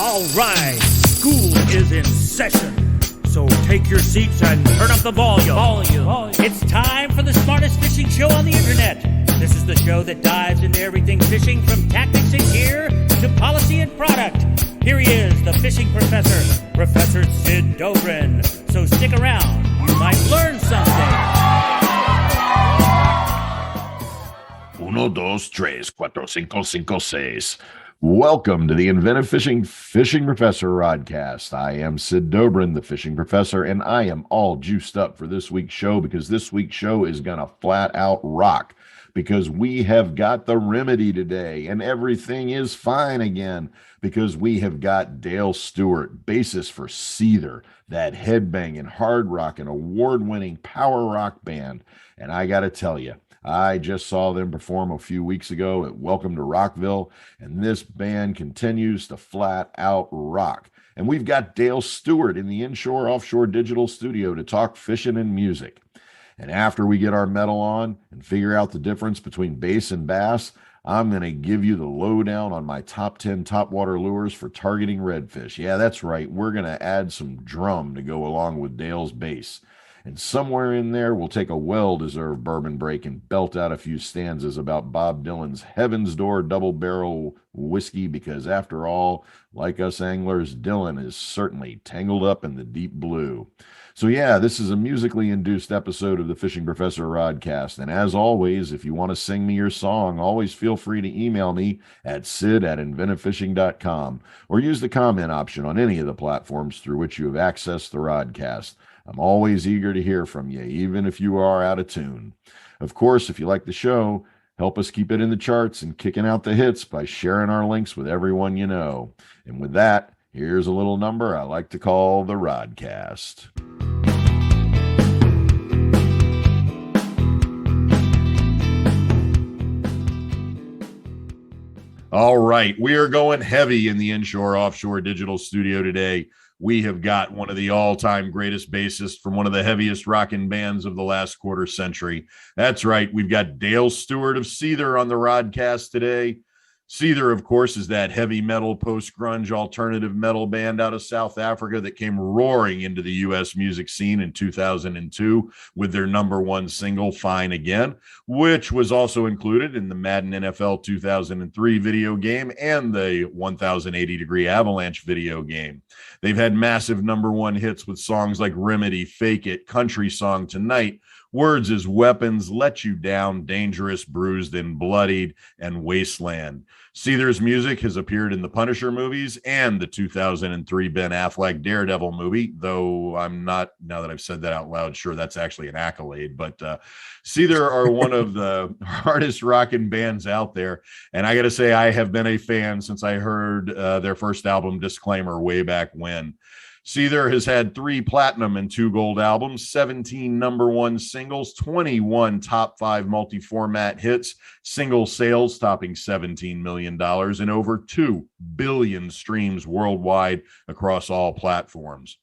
All right, school is in session, so take your seats and turn up the volume. It's time for the smartest fishing show on the internet. This is the show that dives into everything fishing, from tactics and gear to policy and product. Here he is, the fishing professor, Professor Sid Dobrin. So stick around, you might learn something. 1, 2, 3, 4, 5, 5, 6. Welcome to the Inventive Fishing Professor Rodcast. I am Sid Dobrin, the fishing professor, and I am all juiced up for this week's show because this week's show is going to flat out rock, because we have got the remedy today and everything is fine again, because we have got Dale Stewart, bassist for Seether, that headbanging, hard rocking, award-winning power rock band. And I got to tell you, I just saw them perform a few weeks ago at Welcome to Rockville, and this band continues to flat out rock. And we've got Dale Stewart in the Inshore Offshore Digital Studio to talk fishing and music. And after we get our metal on and figure out the difference between bass and bass, I'm going to give you the lowdown on my top 10 topwater lures for targeting redfish. Yeah, that's right. We're going to add some drum to go along with Dale's bass. And somewhere in there, we'll take a well-deserved bourbon break and belt out a few stanzas about Bob Dylan's Heaven's Door double-barrel whiskey, because after all, like us anglers, Dylan is certainly tangled up in the deep blue. So yeah, this is a musically induced episode of the Fishing Professor Rodcast. And as always, if you want to sing me your song, always feel free to email me at sid@inventivefishing.com or use the comment option on any of the platforms through which you have accessed the Rodcast. I'm always eager to hear from you, even if you are out of tune. Of course, if you like the show, help us keep it in the charts and kicking out the hits by sharing our links with everyone you know. And with that, here's a little number I like to call the Rodcast. All right, we are going heavy in the Inshore Offshore Digital Studio today. We have got one of the all-time greatest bassists from one of the heaviest rockin' bands of the last quarter century. That's right, we've got Dale Stewart of Seether on the Rodcast today. Seether, of course, is that heavy metal, post-grunge, alternative metal band out of South Africa that came roaring into the U.S. music scene in 2002 with their number one single, Fine Again, which was also included in the Madden NFL 2003 video game and the 1080 Degree Avalanche video game. They've had massive number one hits with songs like Remedy, Fake It, Country Song Tonight, Words as Weapons, Let You Down, Dangerous, Bruised and Bloodied, and Wasteland. Seether's music has appeared in the Punisher movies and the 2003 Ben Affleck Daredevil movie, though I'm not, now that I've said that out loud, sure that's actually an accolade, but Seether are one of the hardest rockin' bands out there, and I gotta say I have been a fan since I heard their first album, Disclaimer, way back when. Seether has had 3 platinum and 2 gold albums, 17 number one singles, 21 top 5 multi-format hits, single sales topping $17 million, and over 2 billion streams worldwide across all platforms.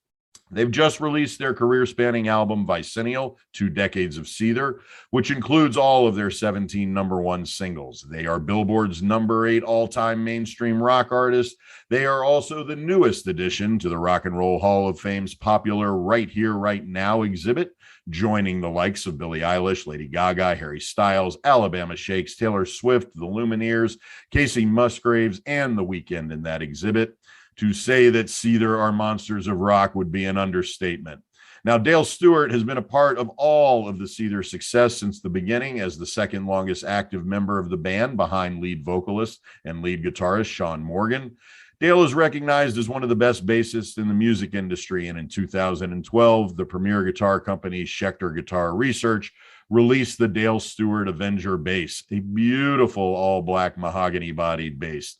They've just released their career-spanning album, Vicennial, 2 Decades of Seether, which includes all of their 17 number one singles. They are Billboard's number 8 all-time mainstream rock artist. They are also the newest addition to the Rock and Roll Hall of Fame's popular Right Here, Right Now exhibit, joining the likes of Billie Eilish, Lady Gaga, Harry Styles, Alabama Shakes, Taylor Swift, the Lumineers, Casey Musgraves, and The Weeknd in that exhibit. To say that Seether are monsters of rock would be an understatement. Now, Dale Stewart has been a part of all of the Seether success since the beginning as the second longest active member of the band behind lead vocalist and lead guitarist Sean Morgan. Dale is recognized as one of the best bassists in the music industry, and in 2012, the premier guitar company Schecter Guitar Research released the Dale Stewart Avenger bass, a beautiful all-black mahogany-bodied bass.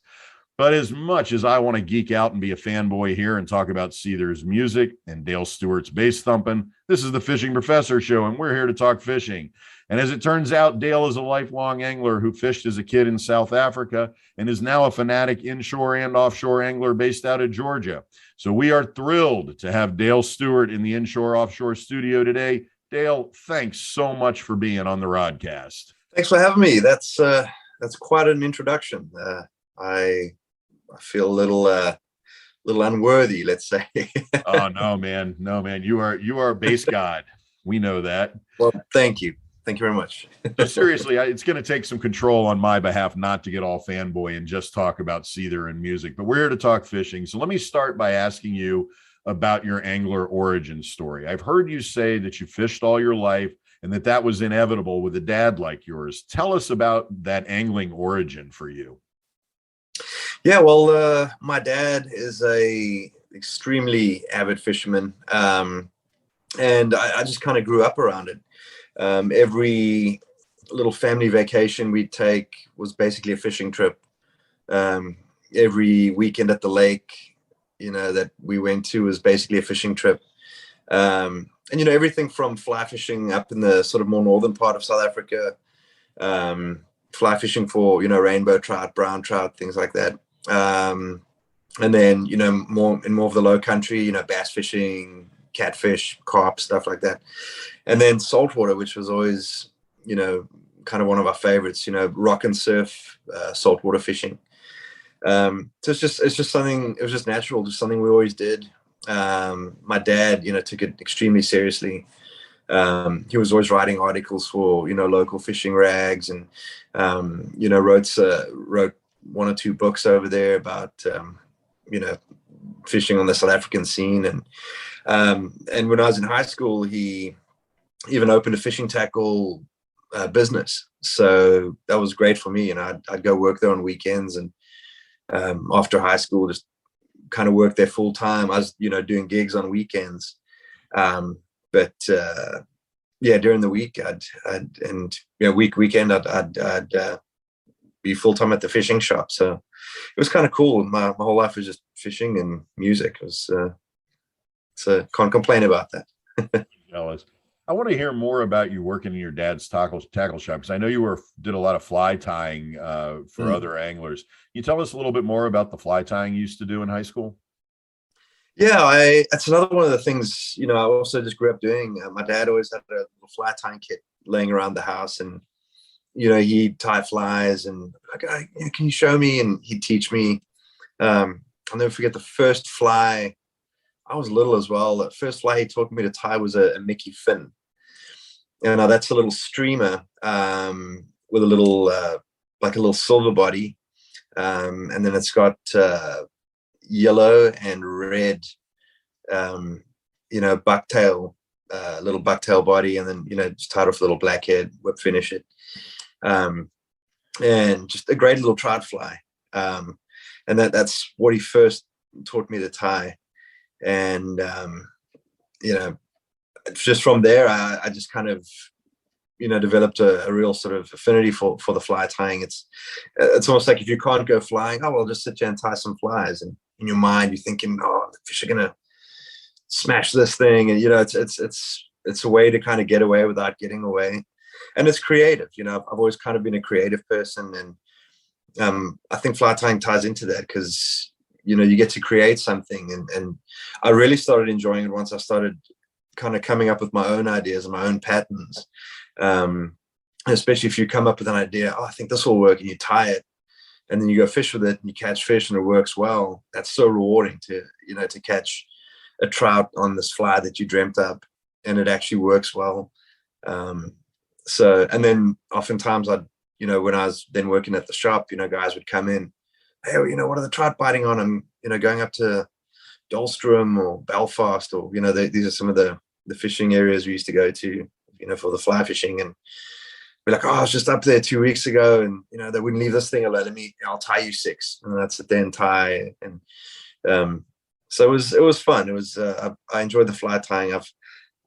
But as much as I want to geek out and be a fanboy here and talk about Seether's music and Dale Stewart's bass thumping, this is the Fishing Professor Show, and we're here to talk fishing. And as it turns out, Dale is a lifelong angler who fished as a kid in South Africa and is now a fanatic inshore and offshore angler based out of Georgia. So we are thrilled to have Dale Stewart in the Inshore Offshore Studio today. Dale, thanks so much for being on the Rodcast. Thanks for having me. That's quite an introduction. I feel a little little unworthy, let's say. Oh no, man. No, man. You are a bass god. We know that. Well, thank you. Thank you very much. So seriously, it's going to take some control on my behalf not to get all fanboy and just talk about Seether and music, but we're here to talk fishing. So let me start by asking you about your angler origin story. I've heard you say that you fished all your life and that was inevitable with a dad like yours. Tell us about that angling origin for you. Yeah, well, my dad is a extremely avid fisherman, and I just kind of grew up around it. Every little family vacation we'd take was basically a fishing trip. Every weekend at the lake, that we went to was basically a fishing trip. And everything from fly fishing up in the sort of more northern part of South Africa, fly fishing for rainbow trout, brown trout, things like that. And then more of the low country, bass fishing, catfish, carp, stuff like that. And then saltwater, which was always kind of one of our favorites, rock and surf, saltwater fishing. So it's just something, it was just natural, just something we always did. My dad took it extremely seriously. He was always writing articles for local fishing rags, and wrote one or two books over there about fishing on the South African scene. And when I was in high school, he even opened a fishing tackle business, so that was great for me. I'd go work there on weekends, and after high school just kind of worked there full time. I was doing gigs on weekends, but during the week weekend I'd be full time at the fishing shop. So it was kind of cool. My whole life was just fishing and music. It was so can't complain about that. Jealous. I want to hear more about you working in your dad's tackle shop, because I know you did a lot of fly tying for other anglers. Can you tell us a little bit more about the fly tying you used to do in high school? Yeah, that's another one of the things I also just grew up doing. My dad always had a little fly tying kit laying around the house, and he'd tie flies, and can you show me? And he'd teach me. I'll never forget the first fly. I was little as well. The first fly he taught me to tie was a Mickey fin. And that's a little streamer with a little like a little silver body, and then it's got yellow and red bucktail, little bucktail body, and then just tied off a little black head, whip finish it, and just a great little trout fly. And that's what he first taught me to tie. And just from there I just kind of developed a real sort of affinity for the fly tying. It's almost like if you can't go flying, oh well, just sit here and tie some flies, and in your mind you're thinking, oh, the fish are gonna smash this thing, and it's a way to kind of get away without getting away. And it's creative. I've always kind of been a creative person, and I think fly tying ties into that, because you get to create something, and I really started enjoying it once I started kind of coming up with my own ideas and my own patterns. Especially if you come up with an idea, oh, I think this will work, and you tie it, and then you go fish with it and you catch fish and it works well. That's so rewarding to catch a trout on this fly that you dreamt up and it actually works well. So, and then oftentimes when I was then working at the shop, guys would come in, hey, what are the trout biting on? I'm going up to Dolstrom or Belfast, or these are some of the fishing areas we used to go to for the fly fishing, and be like, oh, I was just up there 2 weeks ago, and they wouldn't leave this thing alone. I'll tie you 6, and that's it, then tie. And so it was fun. It was I enjoyed the fly tying.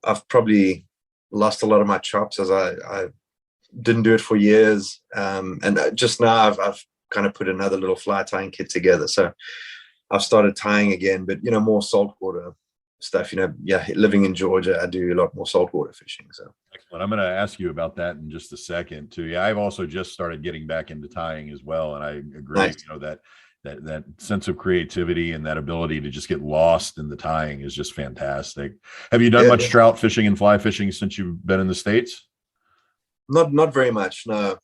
I've probably lost a lot of my chops as I didn't do it for years, and just now I've kind of put another little fly tying kit together. So I've started tying again, but more saltwater stuff. Living in Georgia, I do a lot more saltwater fishing. So excellent. I'm going to ask you about that in just a second too. Yeah, I've also just started getting back into tying as well, and I agree. Nice. That sense of creativity and that ability to just get lost in the tying is just fantastic. Have you done much trout fishing and fly fishing since you've been in the States? Not very much, no.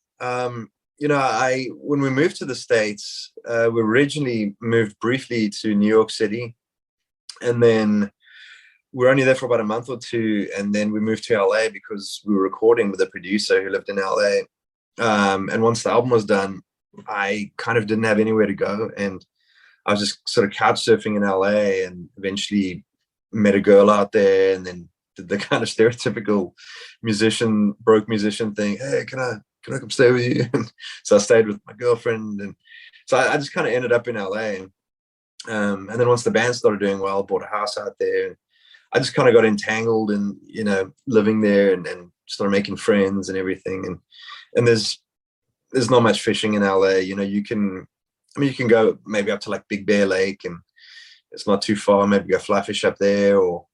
I when we moved to the States, we originally moved briefly to New York City, and then we were only there for about a month or two, and then we moved to LA because we were recording with a producer who lived in LA. And once the album was done, I kind of didn't have anywhere to go, and I was just sort of couch surfing in LA, and eventually met a girl out there, and then did the kind of stereotypical broke musician thing. Hey, can I come stay with you? And so I stayed with my girlfriend, and so I just kind of ended up in LA. And then once the band started doing well, bought a house out there. I just kind of got entangled in, living there, and started making friends and everything. And there's not much fishing in LA. You can go maybe up to like Big Bear Lake, and it's not too far. Maybe go fly fish up there, or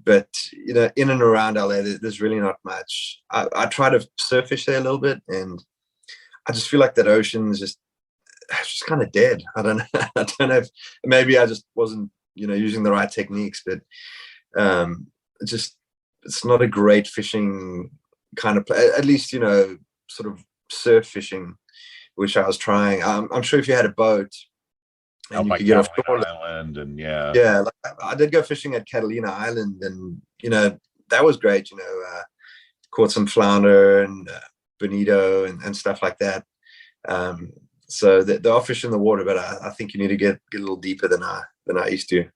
but in and around LA, there's really not much. I try to surf fish there a little bit, and I just feel like that ocean is just kind of dead. I don't know. I don't know if maybe I just wasn't using the right techniques, but it's not a great fishing kind of play, at least sort of surf fishing, which I was trying. I'm sure if you had a boat and you could get off Island, and like I did go fishing at Catalina Island, and that was great. Caught some flounder and bonito and stuff like that. So they are fish in the water, but I think you need to get a little deeper than I used to,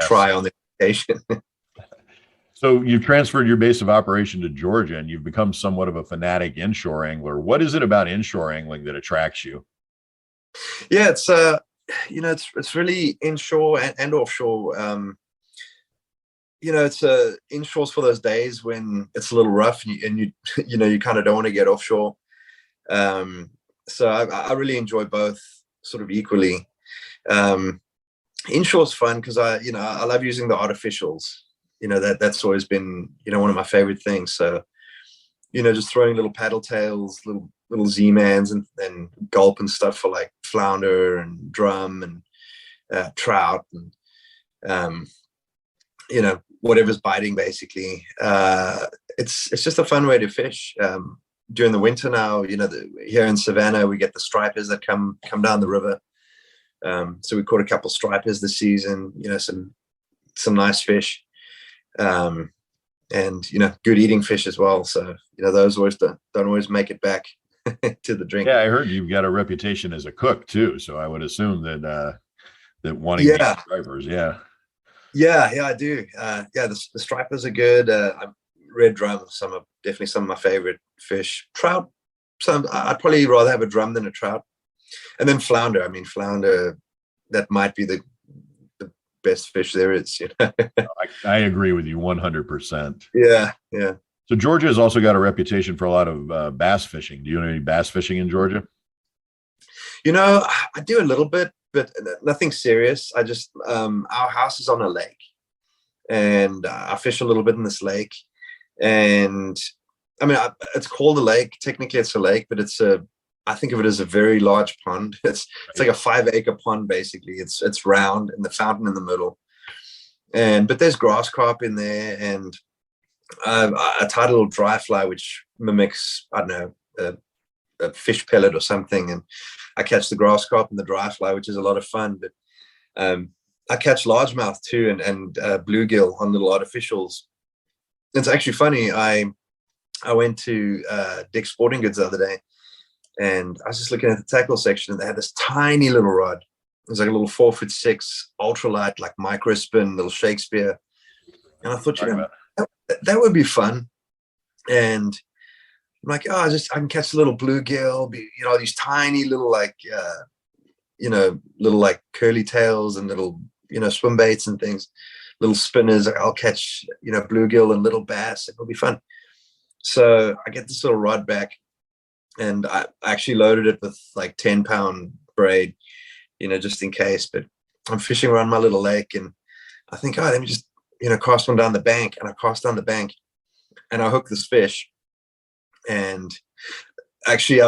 try on the occasion. So you've transferred your base of operation to Georgia, and you've become somewhat of a fanatic inshore angler. What is it about inshore angling that attracts you? Yeah, it's it's really inshore and offshore. It's inshore's for those days when it's a little rough, and you kind of don't want to get offshore. So I really enjoy both sort of equally. Inshore's fun because I love using the artificials. That's always been one of my favorite things. So just throwing little paddle tails, little Z-mans, and gulp and stuff for like flounder and drum and trout, and whatever's biting basically. It's just a fun way to fish. During the winter now, here in Savannah, we get the stripers that come down the river. So we caught a couple stripers this season, some nice fish, and good eating fish as well. So those always don't always make it back to the drink. Yeah, I heard you've got a reputation as a cook too, so I would assume that wanting these stripers. Yeah, I do. The stripers are good. Red drum, definitely some of my favorite fish. Trout, I'd probably rather have a drum than a trout. And then flounder. I mean, flounder, that might be the best fish there is. I agree with you 100%. Yeah. So Georgia has also got a reputation for a lot of bass fishing. Do you know any bass fishing in Georgia? I do a little bit, but nothing serious. I just our house is on a lake, and I fish a little bit in this lake. And I mean, it's called a lake. Technically, it's a lake, but I think of it as a very large pond. It's like a 5-acre pond, basically. It's round, and the fountain in the middle. But there's grass carp in there, and I tied a little dry fly, which mimics, I don't know, a fish pellet or something. And I catch the grass carp and the dry fly, which is a lot of fun. But I catch largemouth too, and bluegill on little artificials. It's actually funny. I went to Dick's Sporting Goods the other day, and I was just looking at the tackle section, and they had this tiny little rod. It was like a little 4'6" ultralight, like micro spin, little Shakespeare. And I thought, that would be fun. And I'm like, I can catch a little bluegill, these tiny little little like curly tails and little swim baits and things. Little spinners. I'll catch bluegill and little bass. It'll be fun. So I get this little rod back, and I actually loaded it with like 10-pound braid, just in case. But I'm fishing around my little lake, and I think, let me just cast one down the bank. And I cast down the bank, and I hooked this fish. And actually, I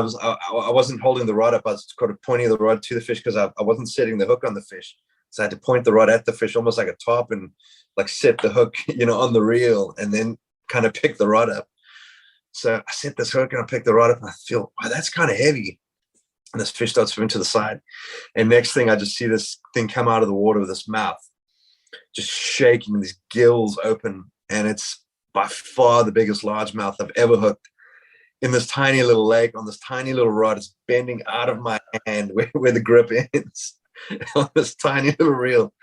wasn't holding the rod up. I was kind of pointing the rod to the fish because I wasn't setting the hook on the fish. So I had to point the rod at the fish, almost like a top, and like set the hook, on the reel, and then kind of pick the rod up. So I set this hook and I pick the rod up and I feel, wow, that's kind of heavy. And this fish starts swimming to the side. And next thing I just see this thing come out of the water with this mouth just shaking and these gills open. And it's by far the biggest largemouth I've ever hooked in this tiny little lake on this tiny little rod. It's bending out of my hand where the grip ends on this tiny little reel.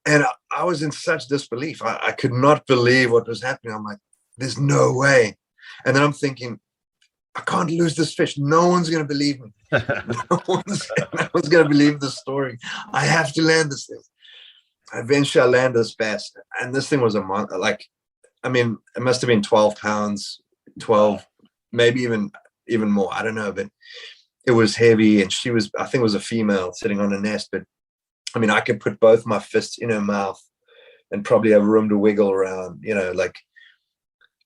And I was in such disbelief. I could not believe what was happening. I'm like, there's no way. And then I'm thinking, I can't lose this fish. No one's going to believe me. No one's going to believe the story. I have to land this thing. Eventually, I land this bass. And this thing was a month. Like, I mean, it must have been 12 pounds, 12, maybe even more. I don't know. But it was heavy. And she was, I think it was a female sitting on a nest. But I mean, I could put both my fists in her mouth and probably have room to wiggle around, you know, like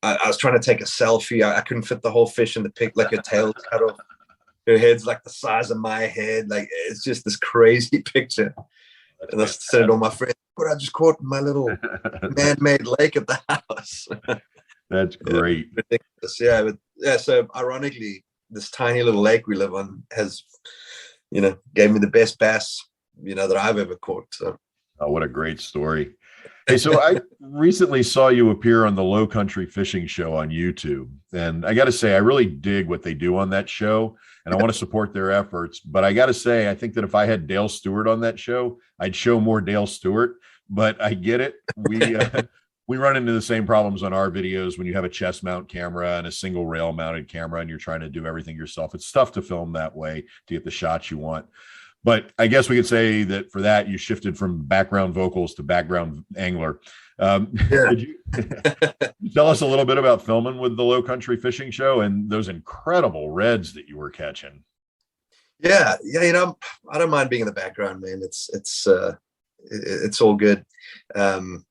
I was trying to take a selfie. I couldn't fit the whole fish in the pic, like her tail's cut off. Her head's like the size of my head. Like, it's just this crazy picture. And I sent it to all my friends. But I just caught my little man-made lake at the house. That's great. Ridiculous. Yeah, but yeah, so ironically, this tiny little lake we live on has, you know, gave me the best bass, you know, that I've ever caught. So, oh, what a great story. Hey, so I recently saw you appear on the Low Country Fishing Show on YouTube. And I got to say, I really dig what they do on that show. And I want to support their efforts. But I got to say, I think that if I had Dale Stewart on that show, I'd show more Dale Stewart. But I get it. We run into the same problems on our videos when you have a chest mount camera and a single rail mounted camera and you're trying to do everything yourself. It's tough to film that way to get the shots you want. But I guess we could say that for that, you shifted from background vocals to background angler. Could you tell us a little bit about filming with the Low Country Fishing Show and those incredible reds that you were catching? Yeah. You know, I don't mind being in the background, man. It's all good. And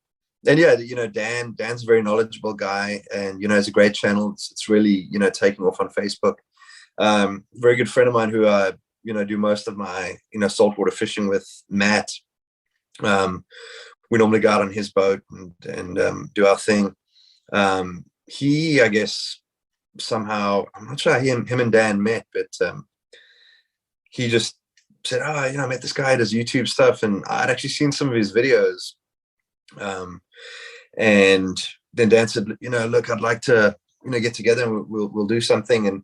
yeah, you know, Dan's a very knowledgeable guy, and you know, has a great channel. It's really, you know, taking off on Facebook. Very good friend of mine who you know, do most of my, you know, saltwater fishing with, Matt. We normally go out on his boat and do our thing. He, I guess, somehow, I'm not sure how him and Dan met, but he just said, oh, you know, I met this guy who does YouTube stuff, and I'd actually seen some of his videos. And then Dan said, you know, look, I'd like to, you know, get together and we'll do something. And,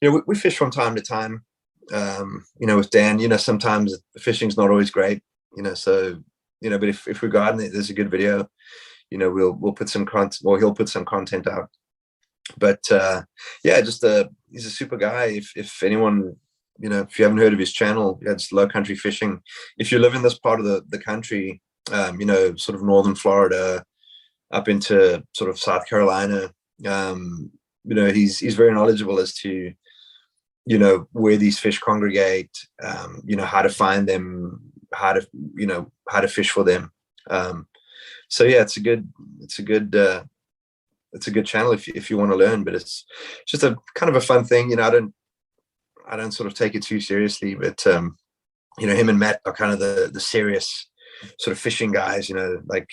you know, we fish from time to time. You know, with Dan, you know, sometimes the fishing's not always great, you know, so, you know, but if we go out and there's a good video, you know, we'll put some content, or he'll put some content out. But yeah, just he's a super guy. If anyone, you know, if you haven't heard of his channel, yeah, it's Low Country Fishing. If you live in this part of the country, you know, sort of northern Florida up into sort of South Carolina, you know, he's very knowledgeable as to, you know, where these fish congregate, you know, how to find them, how to fish for them. So yeah, it's a good channel if you want to learn, but it's just a kind of a fun thing. You know, I don't sort of take it too seriously, but you know, him and Matt are kind of the serious sort of fishing guys, you know, like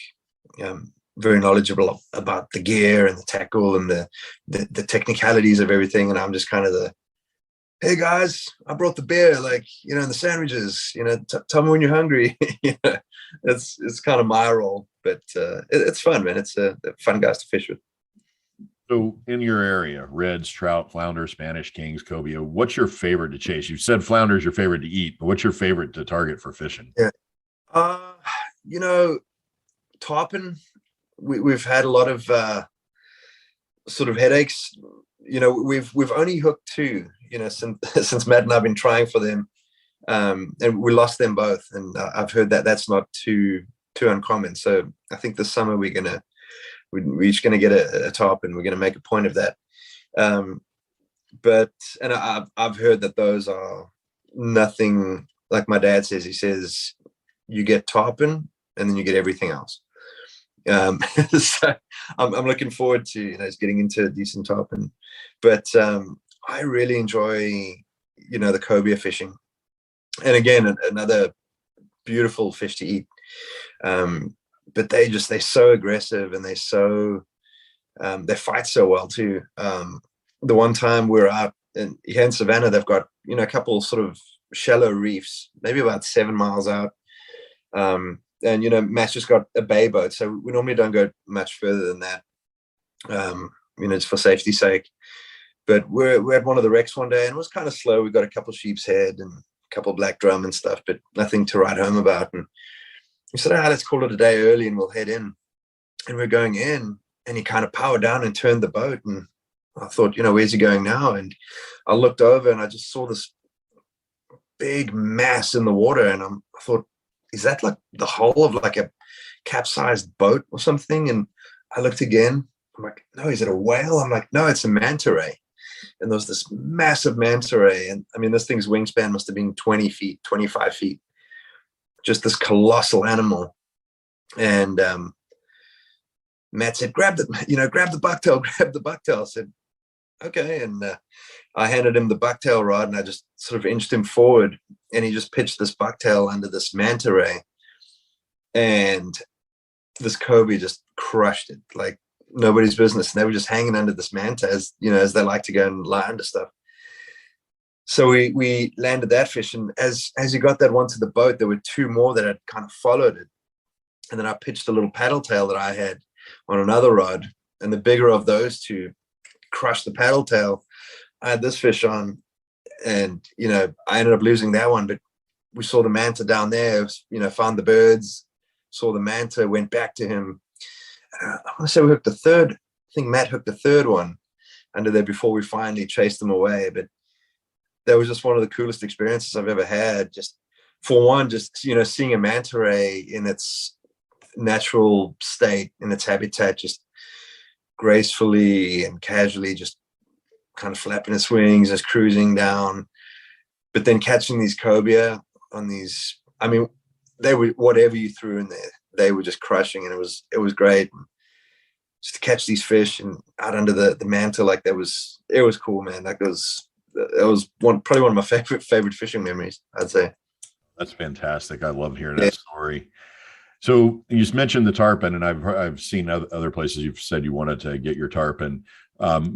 very knowledgeable about the gear and the tackle and the technicalities of everything. And I'm just kind of hey guys, I brought the beer, like, you know, and the sandwiches, you know, tell me when you're hungry. You know, it's kind of my role, but it's fun, man. It's fun guys to fish with. So in your area, reds, trout, flounder, Spanish kings, cobia, what's your favorite to chase? You said flounder is your favorite to eat, but what's your favorite to target for fishing? Yeah. You know, tarpon, we've had a lot of sort of headaches. You know, we've only hooked two, you know, since Matt and I've been trying for them, and we lost them both. And I've heard that that's not too uncommon. So I think this summer we're each gonna get a tarpon. We're gonna make a point of that. But I've heard that those are nothing like my dad says. He says you get tarpon and then you get everything else. So I'm looking forward to, you know, getting into a decent tarpon. But I really enjoy, you know, the cobia fishing. And again, another beautiful fish to eat. But they're so aggressive, and they're so They fight so well too. The one time we were out here in Savannah, they've got, a couple sort of shallow reefs, maybe about 7 miles out. And, Matt's just got a bay boat. So we normally don't go much further than that, just for safety's sake. But we're at one of the wrecks one day, and it was kind of slow. We got a couple sheep's head and a couple black drum and stuff, but nothing to write home about. And we said, let's call it a day early and we'll head in. And we're going in, and he kind of powered down and turned the boat. And I thought, where's he going now? And I looked over and I just saw this big mass in the water. And I thought, is that like the hull of like a capsized boat or something? And I looked again. I'm like, no, is it a whale? I'm like, no, it's a manta ray. And there was this massive manta ray. And I mean, this thing's wingspan must have been 20 feet, 25 feet. Just this colossal animal. And Matt said, grab the bucktail, grab the bucktail. I said, okay. And I handed him the bucktail rod, and I just sort of inched him forward, and he just pitched this bucktail under this manta ray. And this cobia just crushed it like nobody's business. And they were just hanging under this manta, as they like to go and lie under stuff. So we landed that fish, and as he got that one to the boat, there were two more that had kind of followed it. And then I pitched a little paddle tail that I had on another rod, and the bigger of those two crushed the paddle tail. I had this fish on, and I ended up losing that one, but we saw the manta down there, found the birds, saw the manta, went back to him. I want to say we hooked the third. I think Matt hooked the third one under there before we finally chased them away. But that was just one of the coolest experiences I've ever had. Just for one, seeing a manta ray in its natural state, in its habitat, just gracefully and casually just kind of flapping its wings, just cruising down. But then catching these cobia on these, I mean, they were, whatever you threw in there, they were just crushing, and it was great. And just to catch these fish and out under the manta, like it was cool, man. That was probably one of my favorite fishing memories, I'd say. That's fantastic. I love hearing that story. So you just mentioned the tarpon, and I've seen other places you've said you wanted to get your tarpon.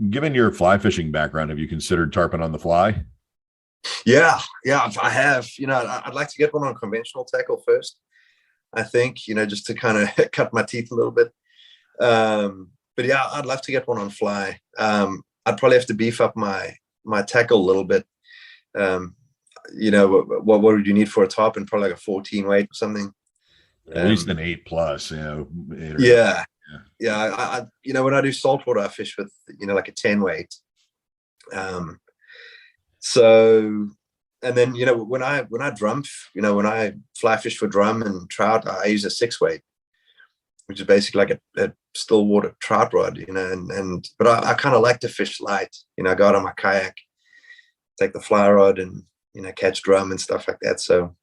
Given your fly fishing background, have you considered tarpon on the fly? Yeah, I have. I'd like to get one on conventional tackle first, I think, just to kind of cut my teeth a little bit. But yeah, I'd love to get one on fly. I'd probably have to beef up my tackle a little bit. What would you need for a tarpon? Probably like a 14 weight or something. At least an 8+, Yeah. I when I do saltwater, I fish with, like a 10 weight. So, and then, when I drum, when I fly fish for drum and trout, I use a 6 weight, which is basically like a still water trout rod, but I kind of like to fish light. I go out on my kayak, take the fly rod and, catch drum and stuff like that. So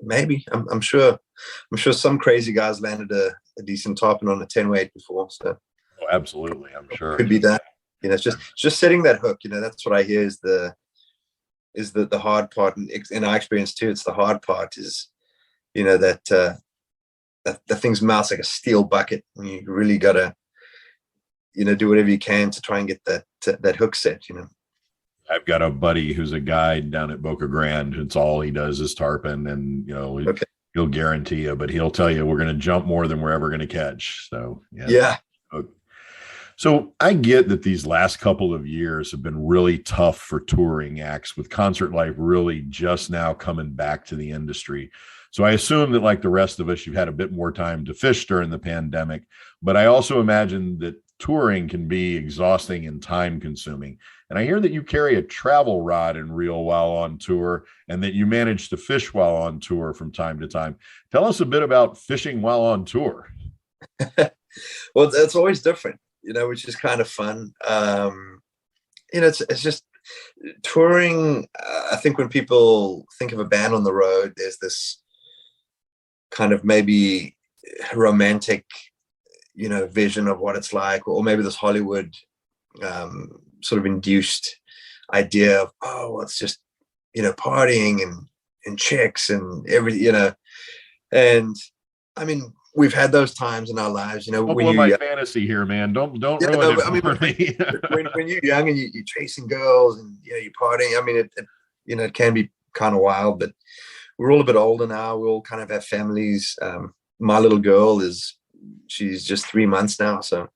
maybe I'm sure some crazy guys landed a decent tarpon on a 10 weight before. So absolutely, I'm sure could be that. It's just setting that hook. That's what I hear is the hard part, and in our experience too, it's the hard part is that the thing's mouth's like a steel bucket, and you really gotta do whatever you can to try and get that hook set. I've got a buddy who's a guide down at Boca Grande. It's all he does is tarpon, and okay. He'll guarantee you, but he'll tell you we're going to jump more than we're ever going to catch. So yeah. So I get that these last couple of years have been really tough for touring acts, with concert life really just now coming back to the industry. So I assume that, like the rest of us, you've had a bit more time to fish during the pandemic, but I also imagine that touring can be exhausting and time consuming. And I hear that you carry a travel rod and reel while on tour, and that you manage to fish while on tour from time to time. Tell us a bit about fishing while on tour. Well, it's always different, which is kind of fun. It's just touring. I think when people think of a band on the road, there's this kind of maybe romantic, vision of what it's like, or maybe this Hollywood sort of induced idea of, it's just, partying and chicks and everything, and I mean, we've had those times in our lives, Don't when blow my you fantasy here, man. Don't yeah, ruin no, it I mean, for me. when you're young and you're chasing girls and you're partying, I mean, it can be kind of wild, but we're all a bit older now. We all kind of have families. My little girl she's just 3 months now, so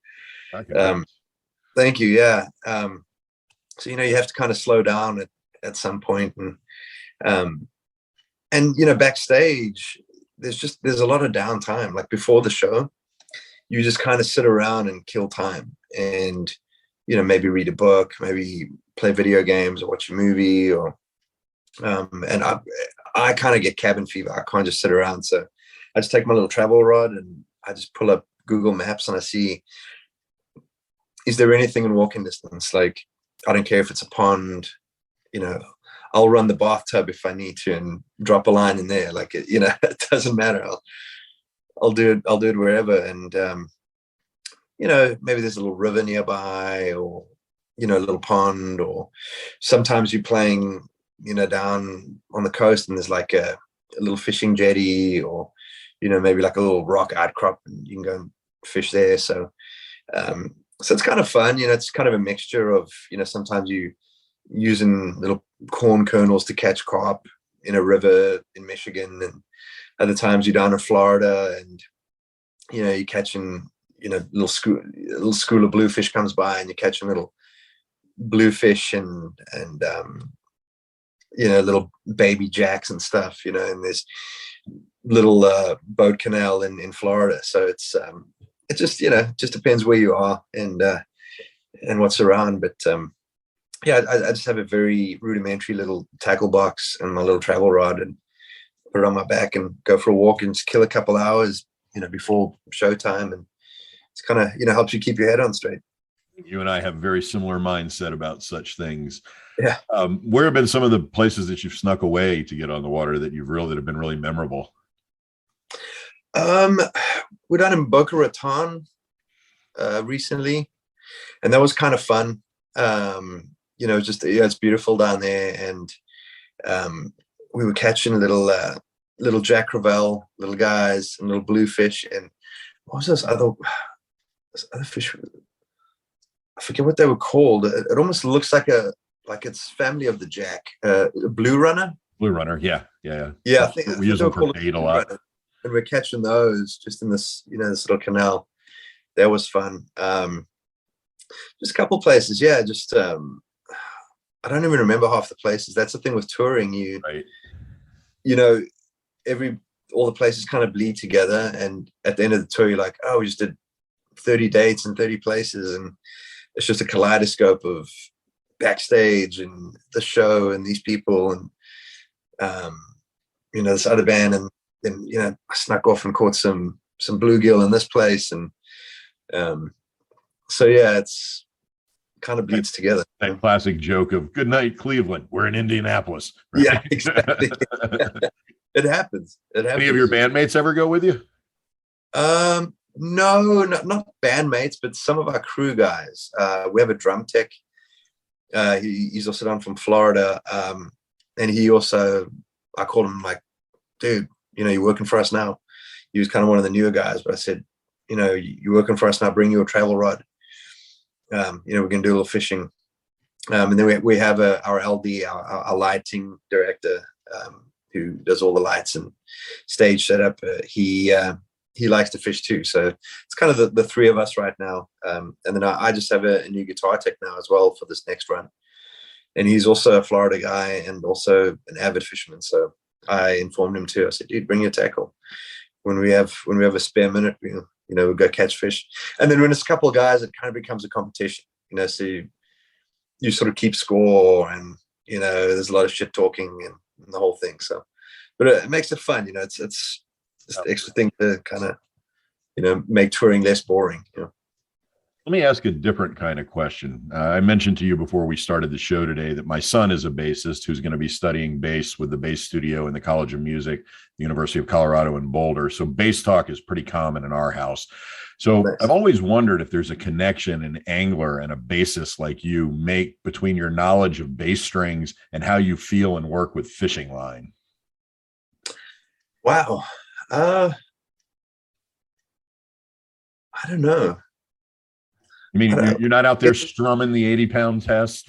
thank you. Yeah. So you have to kind of slow down at some point, and backstage there's a lot of downtime. Like before the show, you just kind of sit around and kill time, and maybe read a book, maybe play video games or watch a movie, or and I kind of get cabin fever. I can't just sit around, so I just take my little travel rod and I just pull up Google Maps and I see, is there anything in walking distance? Like, I don't care if it's a pond, I'll run the bathtub if I need to and drop a line in there. Like, it doesn't matter. I'll do it wherever. And, maybe there's a little river nearby, or, a little pond, or sometimes you're playing, down on the coast and there's like a little fishing jetty, or, maybe like a little rock outcrop and you can go and fish there. So, so it's kind of fun, it's kind of a mixture of, sometimes you using little corn kernels to catch carp in a river in Michigan, and other times you're down in Florida and, you're catching, little school of bluefish comes by and you're catching little bluefish and little baby jacks and stuff, and there's little boat canal in Florida. So it's it just just depends where you are and what's around. But yeah, I just have a very rudimentary little tackle box and my little travel rod, and put it on my back and go for a walk and just kill a couple hours before showtime, and it's kind of helps you keep your head on straight. You and I have very similar mindset about such things. Yeah. Where have been some of the places that you've snuck away to get on the water that have been really memorable? We're down in Boca Raton recently, and that was kind of fun. It's beautiful down there, and we were catching little Jack Crevalle, little guys, and little bluefish, and what was this other fish? I forget what they were called. It almost looks like it's family of the jack. Blue runner. Blue runner, yeah. I think we use them for bait a lot. Runner. And we're catching those just in this, this little canal. That was fun. Just a couple places, yeah. Just I don't even remember half the places. That's the thing with touring. All the places kind of bleed together, and at the end of the tour, you're like, oh, we just did 30 dates and 30 places, and it's just a kaleidoscope of backstage and the show and these people and this other band, and then I snuck off and caught some bluegill in this place, and so yeah, it's kind of bleeds together. That classic joke of "Good night, Cleveland. We're in Indianapolis." Right? Yeah, exactly. It happens. Any of your bandmates ever go with you? No, not bandmates, but some of our crew guys. We have a drum tech. He's also down from Florida, and he also, I called him like, dude, you're working for us now. He was kind of one of the newer guys, but I said, you're working for us now. Bring you a travel rod. We're gonna do a little fishing, and then we have our LD, our lighting director, who does all the lights and stage setup. He likes to fish too, so it's kind of the three of us right now. And then I just have a new guitar tech now as well for this next run, and he's also a Florida guy and also an avid fisherman. So I informed him too. I said, dude, bring your tackle. When we have a spare minute, we'll go catch fish. And then when it's a couple of guys, it kind of becomes a competition. So you sort of keep score, and there's a lot of shit talking and the whole thing. So, but it makes it fun. It's just an extra thing to kind of make touring less boring. Let me ask a different kind of question. I mentioned to you before we started the show today that my son is a bassist who's going to be studying bass with the bass studio in the College of Music, the University of Colorado in Boulder. So bass talk is pretty common in our house. So nice. I've always wondered if there's a connection an angler and a bassist like you make between your knowledge of bass strings and how you feel and work with fishing line. Wow. I don't know. I mean, you're not out there strumming the 80-pound test.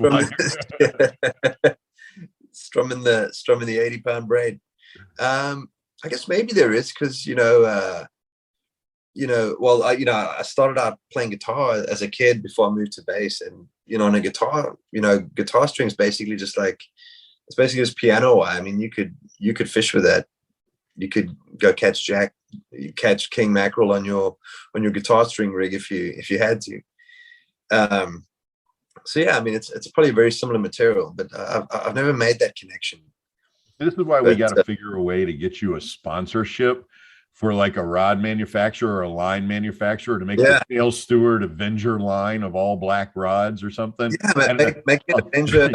Strumming the 80-pound braid. I guess maybe there is, because I started out playing guitar as a kid before I moved to bass, and on a guitar, guitar strings basically it's basically just piano wire. I mean, you could fish with that. You could go catch king mackerel on your guitar string rig if you had to. So yeah, I mean, it's probably a very similar material, but I've never made that connection. This is why we got to figure a way to get you a sponsorship for like a rod manufacturer or a line manufacturer to make the Dale Stewart Avenger line of all black rods or something. Yeah, make an Avenger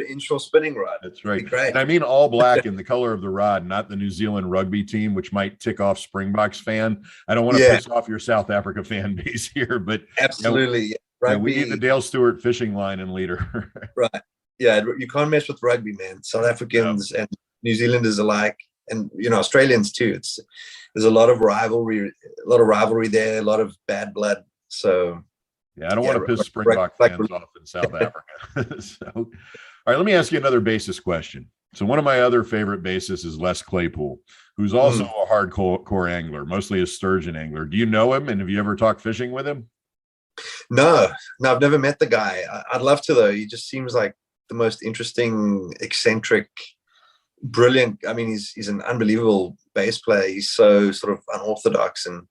Inshore spinning rod. That's right. And I mean all black in the color of the rod, not the New Zealand rugby team, which might tick off Springboks fan. I don't want to piss off your South Africa fan base here, but absolutely. We need the Dale Stewart fishing line and leader. Right. Yeah, you can't mess with rugby, man. South Africans and New Zealanders alike, and Australians too. There's a lot of rivalry there, a lot of bad blood. So yeah, I don't want to piss Springbok fans off in South Africa. So, all right, let me ask you another bassist question. So one of my other favorite bassists is Les Claypool, who's also a hardcore angler, mostly a sturgeon angler. Do you know him, and have you ever talked fishing with him? No, I've never met the guy. I'd love to, though. He just seems like the most interesting, eccentric, brilliant. I mean, he's an unbelievable bass player. He's so sort of unorthodox, and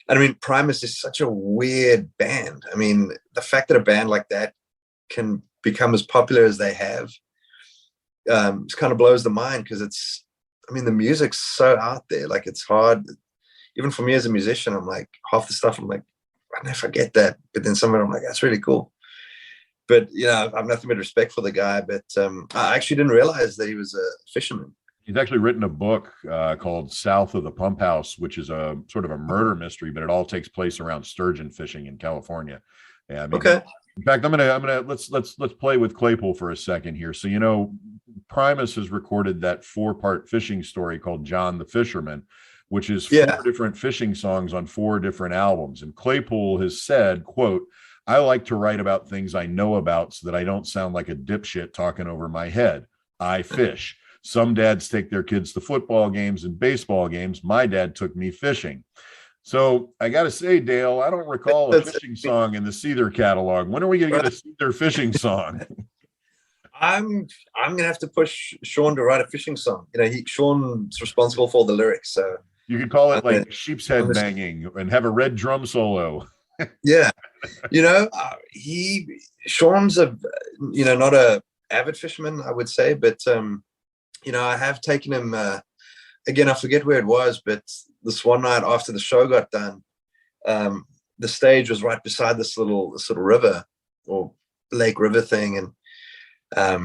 I mean, Primus is such a weird band. I mean, the fact that a band like that can become as popular as they have, just kind of blows the mind, because the music's so out there. Like, it's hard, even for me as a musician. I'm like, half the stuff I'm like, I never forget that, but then some of it I'm like, that's really cool. But I have nothing but respect for the guy. But I actually didn't realize that he was a fisherman. He's actually written a book called South of the Pump House, which is a sort of a murder mystery, but it all takes place around sturgeon fishing in California. Yeah, I mean, okay. In fact, let's play with Claypool for a second here. So Primus has recorded that 4-part fishing story called John the Fisherman, which is 4 different fishing songs on 4 different albums. And Claypool has said, quote, "I like to write about things I know about so that I don't sound like a dipshit talking over my head. I fish. Some dads take their kids to football games and baseball games. My dad took me fishing." So I got to say, Dale, I don't recall a fishing song in the Seether catalog. When are we going to get a Seether fishing song? I'm gonna have to push Sean to write a fishing song. Sean's responsible for the lyrics, so you could call it like sheep's head banging and have a red drum solo. Yeah, Sean's not a avid fisherman, I would say, but I have taken him. Again, I forget where it was, but this one night after the show got done, the stage was right beside this little sort of river or lake river thing, and I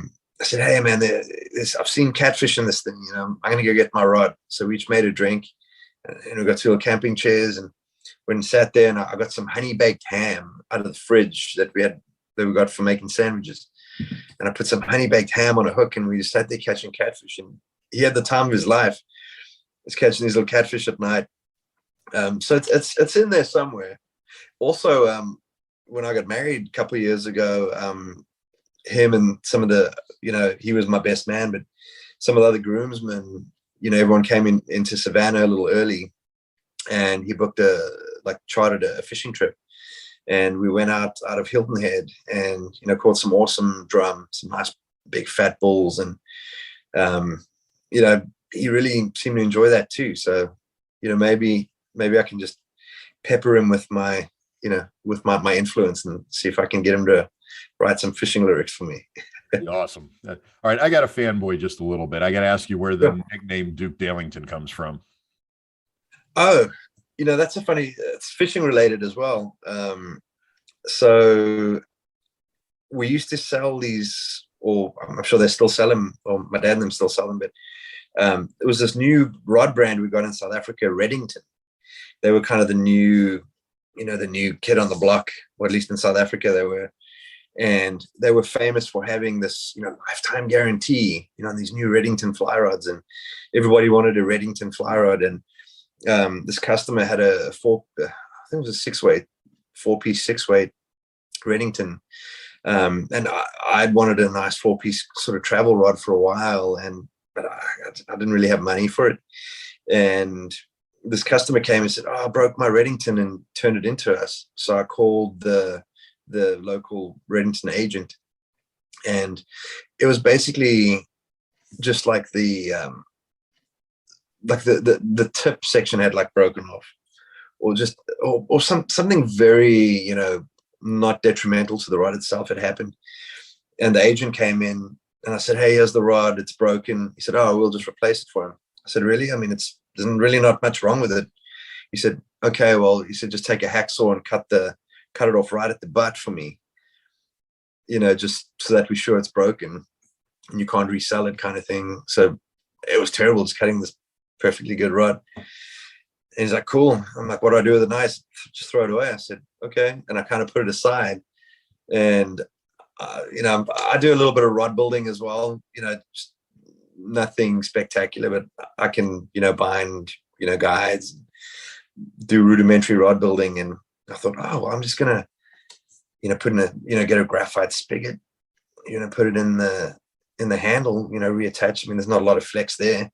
said, "Hey man, I've seen catfish in this thing. I'm gonna go get my rod." So we each made a drink, and we got 2 little camping chairs, and went and sat there, and I got some honey baked ham out of the fridge that we got for making sandwiches, and I put some honey baked ham on a hook, and we just sat there catching catfish, and he had the time of his life. He's catching these little catfish at night. So it's in there somewhere. Also, when I got married a couple of years ago, him and some of the, he was my best man, but some of the other groomsmen, everyone came into Savannah a little early, and he booked chartered a fishing trip, and we went out of Hilton Head and caught some awesome drum, some nice big fat bulls, and he really seemed to enjoy that too. So maybe I can just pepper him with my my influence and see if I can get him to write some fishing lyrics for me. Awesome. All right, I got to fanboy just a little bit. I got to ask you where the nickname Duke Dalington comes from. Oh, that's it's fishing related as well. So we used to sell these, or I'm sure they still sell them, or my dad and them still sell them, but it was this new rod brand we got in South Africa, Reddington. They were kind of the new kid on the block, or at least in South Africa they were. And they were famous for having this, lifetime guarantee, on these new Reddington Fly Rods, and everybody wanted a Reddington Fly Rod. And this customer had a think it was a 6-weight, 4-piece 6-weight Reddington. And I'd wanted a nice 4-piece sort of travel rod for a while, but I didn't really have money for it. And this customer came and said, "Oh, I broke my Reddington," and turned it into us. So I called the local Reddington agent, and it was basically just like the tip section had like broken off, or something very, not detrimental to the rod itself had happened. And the agent came in, and I said, "Hey, here's the rod, it's broken." He said, "Oh, we'll just replace it for him." I said, "Really? I mean, there's really not much wrong with it." He said, "Okay, well," he said, "just take a hacksaw and cut it off right at the butt for me, just so that we're sure it's broken and you can't resell it," kind of thing. So it was terrible, just cutting this perfectly good rod. And he's like, "Cool." I'm like, "What do I do with it?" Nice, just throw it away. I said, "Okay." And I kind of put it aside. And, I do a little bit of rod building as well, just nothing spectacular, but I can, bind, guides, do rudimentary rod building. And I thought, oh, well, I'm just going to, put in get a graphite spigot, put it in the handle, reattach. I mean, there's not a lot of flex there.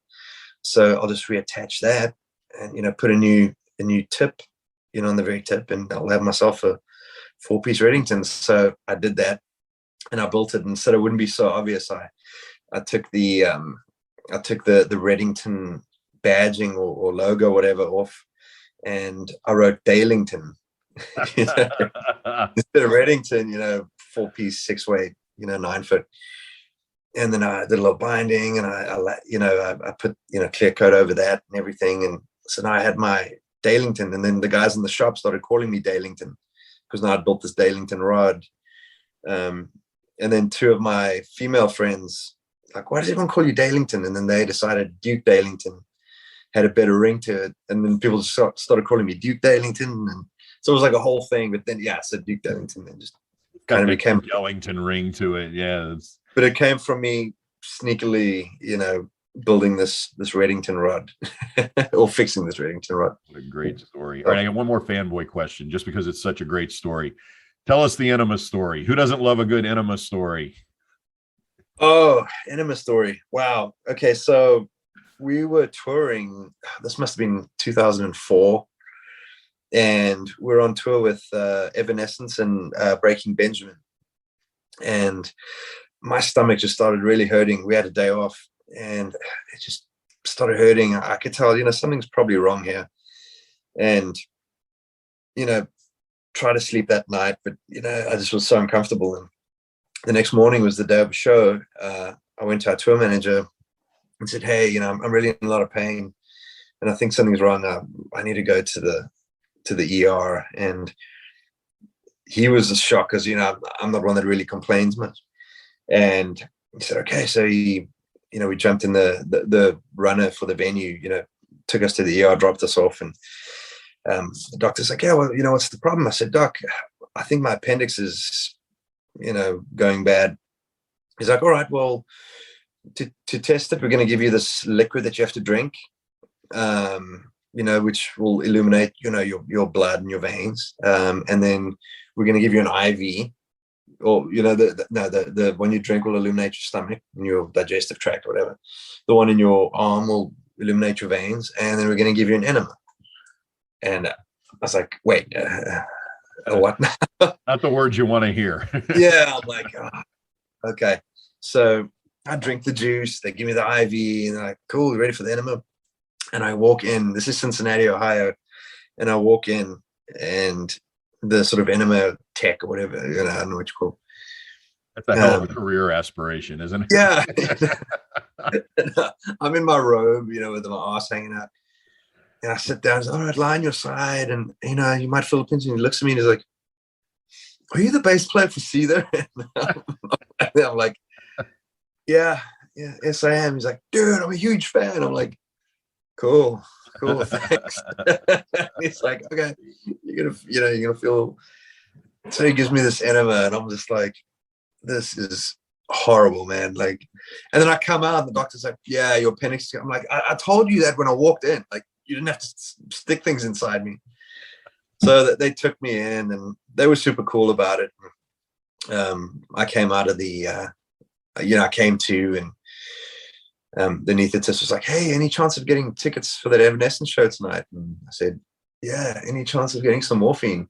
So I'll just reattach that and, put a new tip, on the very tip, and I'll have myself a 4-piece Reddington. So I did that, and I built it. And so it wouldn't be so obvious, I took the Reddington badging or logo, whatever, off, and I wrote Dalington instead of Reddington, 4-piece 6-weight, 9-foot. And then I did a little binding, and I put clear coat over that and everything. And so now I had my Dalington, and then the guys in the shop started calling me Dalington because now I'd built this Dalington rod. And then 2 of my female friends, like, "Why does everyone call you Dalington?" And then they decided Duke Dalington had a better ring to it. And then people just started calling me Duke Dalington. And so it was like a whole thing. But then, I said Duke Dalington, and just kind of became Yellington ring to it. Yeah. But it came from me sneakily, building this Reddington rod or fixing this Reddington rod. What a great story. All right, I got one more fanboy question, just because it's such a great story. Tell us the enema story. Who doesn't love a good enema story? Oh, enema story. Wow. Okay, so we were touring. This must have been 2004. And we're on tour with Evanescence and Breaking Benjamin. And my stomach just started really hurting. We had a day off, and it just started hurting. I could tell, something's probably wrong here. And, try to sleep that night, but, I just was so uncomfortable. And the next morning was the day of the show. I went to our tour manager and said, "Hey, I'm really in a lot of pain, and I think something's wrong. I need to go to the ER." And he was a shock because, I'm not one that really complains much. And he said, "Okay." So he, we jumped in the runner for the venue, took us to the ER, dropped us off. And the doctor's like, "Yeah, well, what's the problem?" I said, "Doc, I think my appendix is, going bad." He's like, "All right, well, to test it, we're going to give you this liquid that you have to drink, which will illuminate, your blood and your veins. And then we're going to give you an IV, or, the one you drink will illuminate your stomach and your digestive tract or whatever. The one in your arm will illuminate your veins. And then we're going to give you an enema." And I was like, "Wait, what?" Not the words you want to hear. Yeah, I'm like, oh, okay. So I drink the juice. They give me the IV, and they're like, "Cool, you ready for the enema?" And I walk in. This is Cincinnati, Ohio. And I walk in, and the sort of enema tech or whatever, I don't know what you call it. That's a hell of a career aspiration, isn't it? Yeah. I'm in my robe, with my ass hanging out. And I sit down and say, "All right, lie on your side. And, you might feel a pinch." And he looks at me and he's like, "Are you the bass player for Seether?" And I'm like, yeah, yes, I am." He's like, "Dude, I'm a huge fan." I'm like, cool, thanks. He's like, "Okay, you're gonna feel." So he gives me this enema, and I'm just like, this is horrible, man. Like, and then I come out, and the doctor's like, "Yeah, your appendix." I'm like, I told you that when I walked in. Like, you didn't have to stick things inside me. So that they took me in, and they were super cool about it. I came out of the, I came to, and the anesthetist was like, "Hey, any chance of getting tickets for that Evanescence show tonight?" And I said, "Yeah, any chance of getting some morphine?"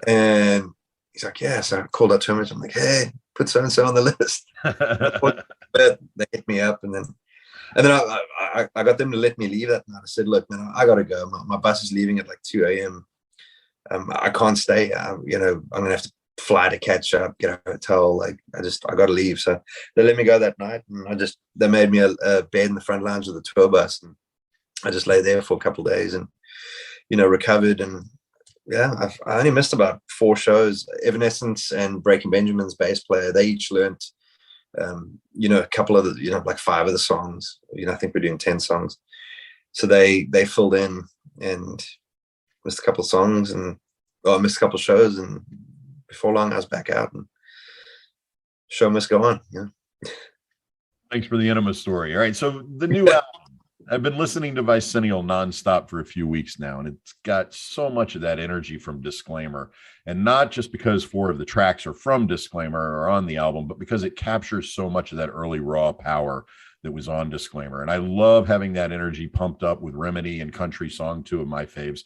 And he's like, "Yeah." So I called out to him. I'm like, "Hey, put so and so on the list." They hit me up, and then I got them to let me leave that night. I said, "Look, man, I gotta go. My bus is leaving at like 2 a.m. I can't stay. I'm gonna have to fly to catch up, get a hotel. Like I gotta leave." So they let me go that night, and they made me a bed in the front lounge of the tour bus, and I just lay there for a couple of days and recovered. And yeah, I only missed about 4 shows. Evanescence and Breaking Benjamin's bass player, they each learned a couple of the like 5 of the songs. I think we're doing 10 songs, so they filled in, and missed a couple of songs, and I missed a couple of shows, and before long I was back out, and show must go on. Thanks for the Enema story. All right, so the new album, I've been listening to Vicennial nonstop for a few weeks now, and it's got so much of that energy from Disclaimer, and not just because 4 of the tracks are from Disclaimer or on the album, but because it captures so much of that early raw power that was on Disclaimer. And I love having that energy pumped up with Remedy and Country Song, 2 of my faves.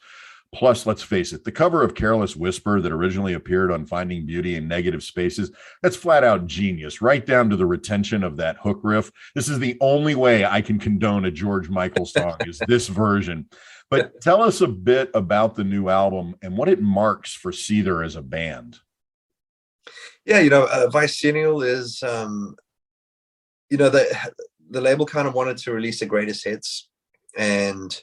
Plus, let's face it, the cover of Careless Whisper that originally appeared on Finding Beauty in Negative Spaces, that's flat out genius, right down to the retention of that hook riff. This is the only way I can condone a George Michael song is this version. But tell us a bit about the new album and what it marks for Seether as a band. Yeah, Vicennial is, the label kind of wanted to release the greatest hits, and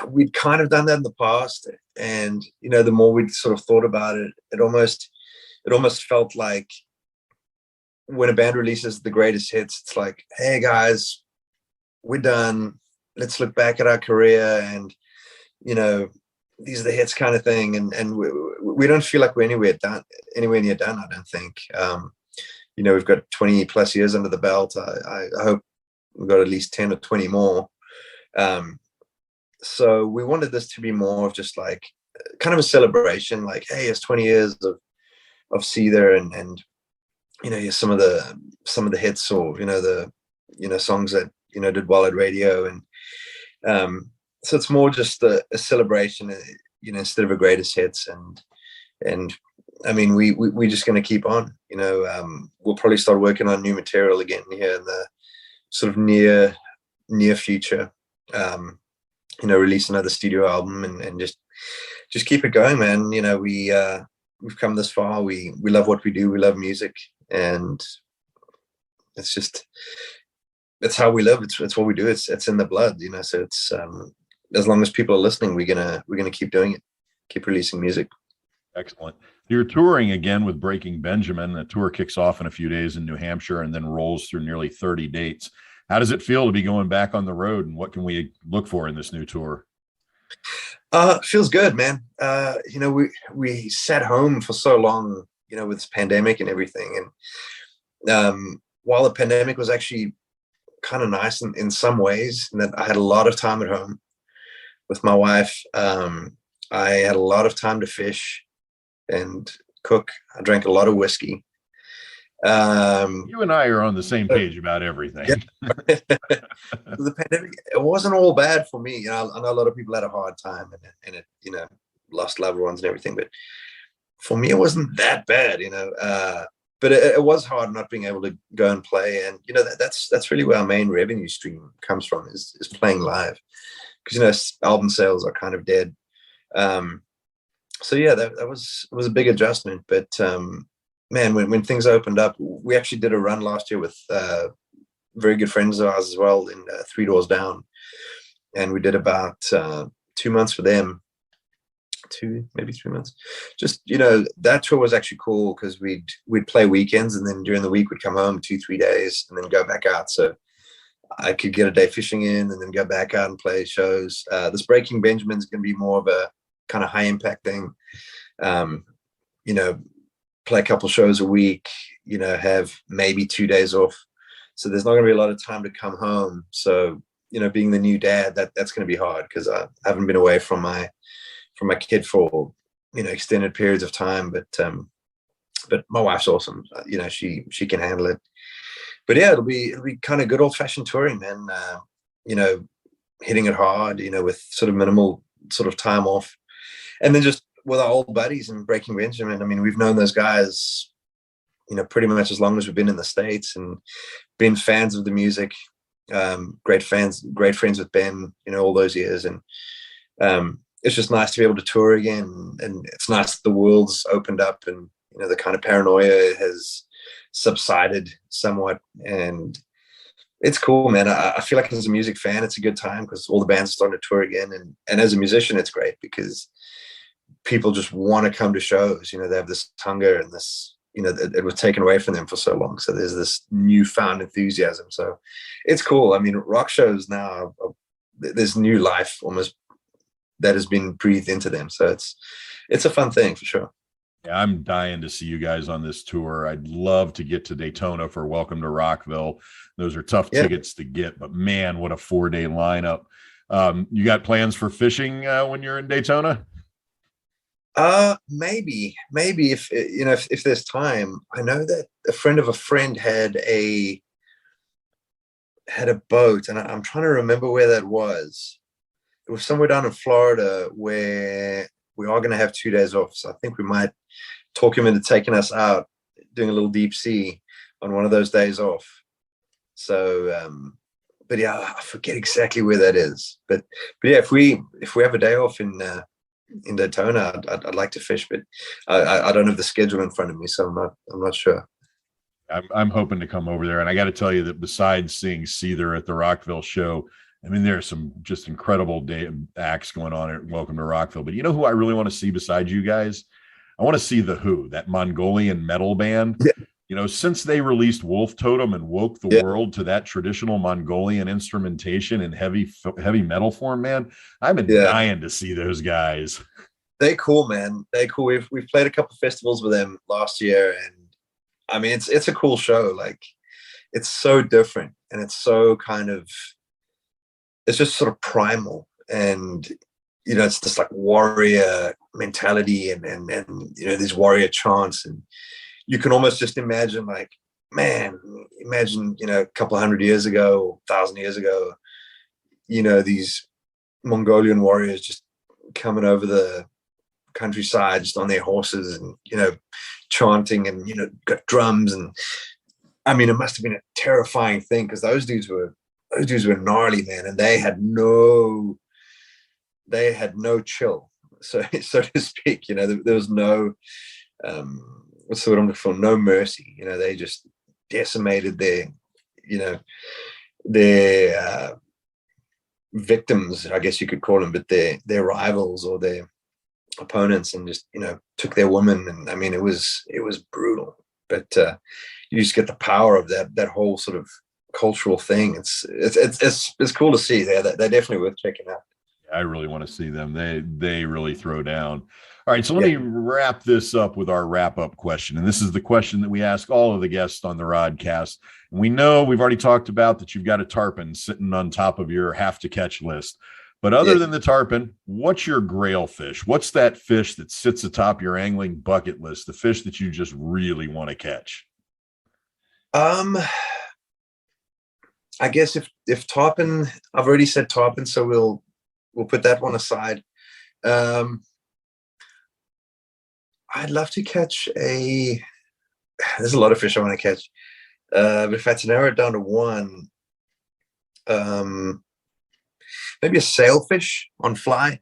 we'd kind of done that in the past. And the more we'd sort of thought about it, it almost felt like when a band releases the greatest hits, it's like, hey guys, we're done, let's look back at our career, and these are the hits kind of thing. And we don't feel like we're anywhere near done, I don't think. We've got 20 plus years under the belt. I hope we've got at least 10 or 20 more. So we wanted this to be more of just like kind of a celebration, like, hey, it's 20 years of Seether, and here's some of the hits, or the songs that did well at radio. And so it's more just a celebration, instead of a greatest hits. And I mean, we're just going to keep on. We'll probably start working on new material again here in the sort of near future. Release another studio album, and just keep it going, man. We've come this far. We love what we do. We love music, and it's how we live. It's what we do. It's in the blood, so it's as long as people are listening, we're gonna keep doing it, keep releasing music. Excellent. You're touring again with Breaking Benjamin. The tour kicks off in a few days in New Hampshire and then rolls through nearly 30 dates. How does it feel to be going back on the road, and what can we look for in this new tour? Feels good, man. We sat home for so long, with this pandemic and everything. And while the pandemic was actually kind of nice in some ways, and that I had a lot of time at home with my wife, I had a lot of time to fish and cook. I drank a lot of whiskey. You and I are on the same page about everything. Yeah. The pandemic, it wasn't all bad for me. I know a lot of people had a hard time and it lost loved ones and everything, but for me it wasn't that bad. But it was hard not being able to go and play. And that's really where our main revenue stream comes from, is playing live, because album sales are kind of dead. So yeah, that was a big adjustment. But man, when things opened up, we actually did a run last year with very good friends of ours as well in Three Doors Down, and we did about 2 months for them, maybe 3 months. Just that tour was actually cool, because we'd play weekends, and then during the week we'd come home 2-3 days and then go back out. So I could get a day fishing in and then go back out and play shows. This Breaking Benjamin is going to be more of a kind of high impact thing. Play a couple shows a week, have maybe 2 days off. So there's not going to be a lot of time to come home. So, being the new dad, that's going to be hard because I haven't been away from my kid for extended periods of time. But my wife's awesome. She can handle it. But yeah, it'll be kind of good old fashioned touring, man. Hitting it hard, with sort of minimal sort of time off, and then just with our old buddies and Breaking Benjamin. I mean, we've known those guys, pretty much as long as we've been in the States and been fans of the music. Great friends with Ben, all those years. And it's just nice to be able to tour again. And it's nice that the world's opened up and, the kind of paranoia has subsided somewhat. And it's cool, man. I feel like as a music fan, it's a good time because all the bands are starting to tour again. And as a musician, it's great because people just want to come to shows. They have this hunger and this, it was taken away from them for so long. So there's this newfound enthusiasm. So it's cool. I mean, rock shows now, there's new life almost that has been breathed into them. So it's a fun thing for sure. Yeah, I'm dying to see you guys on this tour. I'd love to get to Daytona for Welcome to Rockville. Those are tough tickets to get, but man, what a 4-day lineup. You got plans for fishing when you're in Daytona? Maybe if there's time. I know that a friend of a friend had a boat, and I'm trying to remember where that was. It was somewhere down in Florida where we are going to have 2 days off. So I think we might talk him into taking us out, doing a little deep sea on one of those days off. So, but yeah, I forget exactly where that is. But yeah, if we have a day off in Daytona, I'd like to fish, but I don't have the schedule in front of me, so I'm not sure. I'm hoping to come over there, and I got to tell you that besides seeing Seether at the Rockville show, I mean, there's some just incredible acts going on at Welcome to Rockville. But you know who I really want to see besides you guys? I want to see The Who, that Mongolian metal band. Yeah. Since they released Wolf Totem and woke the world to that traditional Mongolian instrumentation in heavy metal form, man, I've been dying to see those guys. They're cool, man. They're cool. We've played a couple festivals with them last year, and I mean, it's a cool show. Like, it's so different, and it's so kind of, it's just sort of primal, and it's this like warrior mentality, and these warrior chants, and you can almost just imagine, like, man, a couple of 100 years ago, 1,000 years ago, these Mongolian warriors just coming over the countryside just on their horses and, chanting and, got drums. And I mean, it must have been a terrifying thing because those dudes were gnarly, man. And they had no chill. So to speak, there was no, what's the word I'm looking for? No mercy. They just decimated their victims, I guess you could call them, but their rivals or their opponents, and just took their women. And I mean, it was brutal. But you just get the power of that whole sort of cultural thing. It's cool to see. They're definitely worth checking out. I really want to see them. They really throw down. All right, so let me wrap this up with our wrap-up question. And this is the question that we ask all of the guests on the Rodcast. And we know we've already talked about that you've got a tarpon sitting on top of your have-to-catch list. But other than the tarpon, what's your grail fish? What's that fish that sits atop your angling bucket list, the fish that you just really want to catch? I guess if tarpon, I've already said tarpon, so we'll put that one aside. I'd love to catch there's a lot of fish I want to catch. But if I had to narrow it down to one, maybe a sailfish on fly.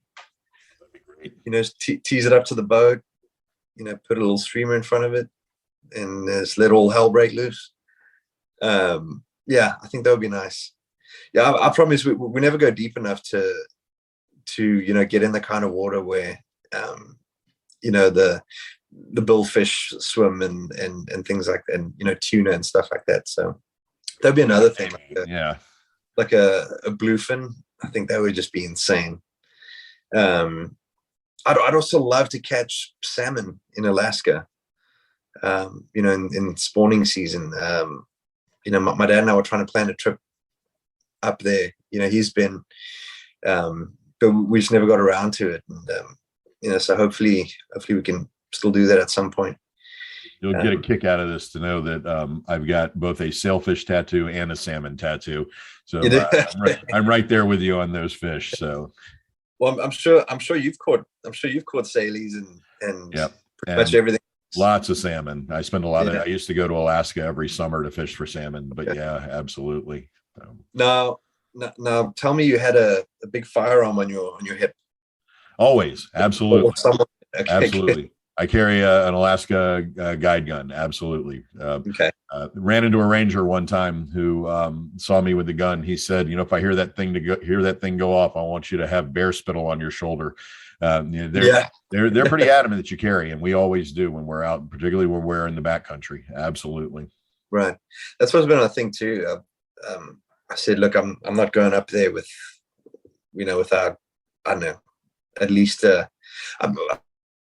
That'd be great. Tease it up to the boat, put a little streamer in front of it, and just let all hell break loose. Yeah, I think that would be nice. Yeah, I promise we never go deep enough to get in the kind of water where the billfish swim and things like that, and tuna and stuff like that. So that'd be another thing. Like a bluefin. I think that would just be insane. I'd also love to catch salmon in Alaska. In spawning season. My dad and I were trying to plan a trip up there he's been, but we just never got around to it. And, so hopefully we can still do that at some point. You'll get a kick out of this to know that I've got both a sailfish tattoo and a salmon tattoo. So I'm right there with you on those fish. So, well, I'm sure you've caught salies and yep. pretty much everything. Lots of salmon. I spend a lot of. I used to go to Alaska every summer to fish for salmon. But yeah, absolutely. Now, tell me, you had a big firearm on your hip. Always, absolutely, okay, absolutely. Good. I carry an Alaska guide gun. Absolutely. Okay. Ran into a ranger one time who saw me with the gun. He said, if I hear that thing go off, I want you to have bear spittle on your shoulder. They're pretty adamant that you carry, and we always do when we're out, particularly when we're in the backcountry. Absolutely. Right. That's what's been a thing too. I said, look, I'm not going up there with, without, I don't know, at least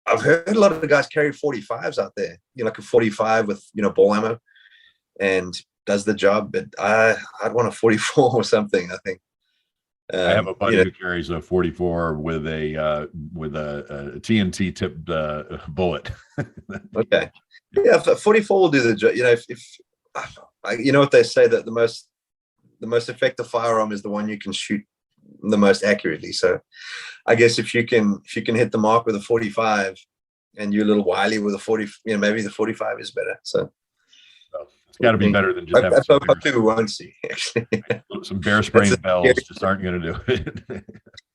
I've heard a lot of the guys carry 45s out there, like a 45 with, ball ammo, and does the job. But I'd want a 44 or something, I think. I have a buddy who carries a 44 with a TNT tipped bullet. Okay. Yeah, 44 will do the job. If what they say, that the most effective firearm is the one you can shoot the most accurately. So I guess if you can hit the mark with a 45 and you're a little wily with a 40, maybe the 45 is better. So it's got to be better than just having we won't see, actually. Some bear spraying bells just aren't going to do it.